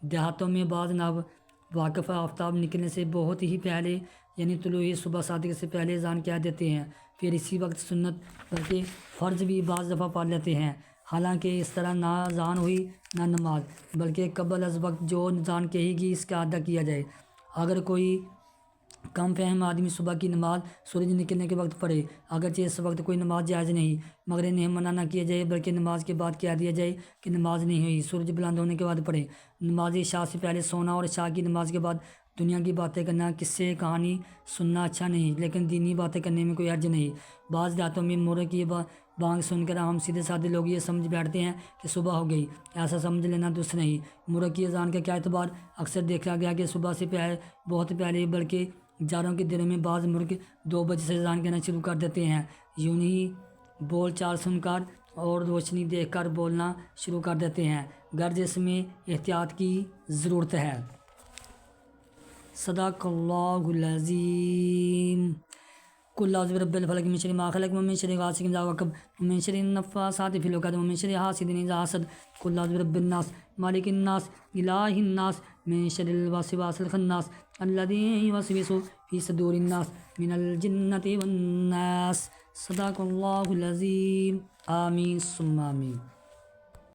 دیہاتوں میں بعض ناواقف آفتاب نکلنے سے بہت ہی پہلے، یعنی طلوع صبح صادق سے پہلے اذان کہہ دیتے ہیں، پھر اسی وقت سنت بلکہ فرض بھی بعض دفعہ پڑھ لیتے ہیں، حالانکہ اس طرح نہ اذان ہوئی نہ نماز، بلکہ قبل از وقت جو اذان کہے گی اس کا ادا کیا جائے۔ اگر کوئی کم فہم آدمی صبح کی نماز سورج نکلنے کے وقت پڑھے، اگرچہ اس وقت کوئی نماز جائز نہیں، مگر انہیں منع نہ کیا جائے بلکہ نماز کے بعد کہہ دیا جائے کہ نماز نہیں ہوئی، سورج بلند ہونے کے بعد پڑھے۔ نماز عشاء سے پہلے سونا اور عشاء کی نماز کے بعد دنیا کی باتیں کرنا، قصے کہانی سننا اچھا نہیں، لیکن دینی باتیں کرنے میں کوئی حرج نہیں۔ بعض دیہاتوں میں مرغ کی بانگ سن کر عام سیدھے سادے لوگ یہ سمجھ بیٹھتے ہیں کہ صبح ہو گئی، ایسا سمجھ لینا درست نہیں۔ مرغ کی اذان کا کیا اعتبار؟ اکثر دیکھا گیا کہ صبح سے بہت پہلے، بلکہ جاروں کے دنوں میں بعض مرغ 2 بجے سے اذان کہنا شروع کر دیتے ہیں، یوں ہی بول چال سن کر اور روشنی دیکھ کر بولنا شروع کر دیتے ہیں، غرض اس میں احتیاط کی ضرورت ہے۔ صدق اللہ العظیم۔ قل اعوذ برب الفلق من شر ما خلق ومن شر غاسق اذا وقب ومن شر النفاثات في العقد ومن شر حاسد اذا حسد۔ قل اعوذ برب الناس مالک الناس الہ الناس من شر الوسواس الخناس الذی یوسوس فی صدور الناس من الجنۃ والناس۔ صدق اللہ العظیم۔ آمین ثم آمین۔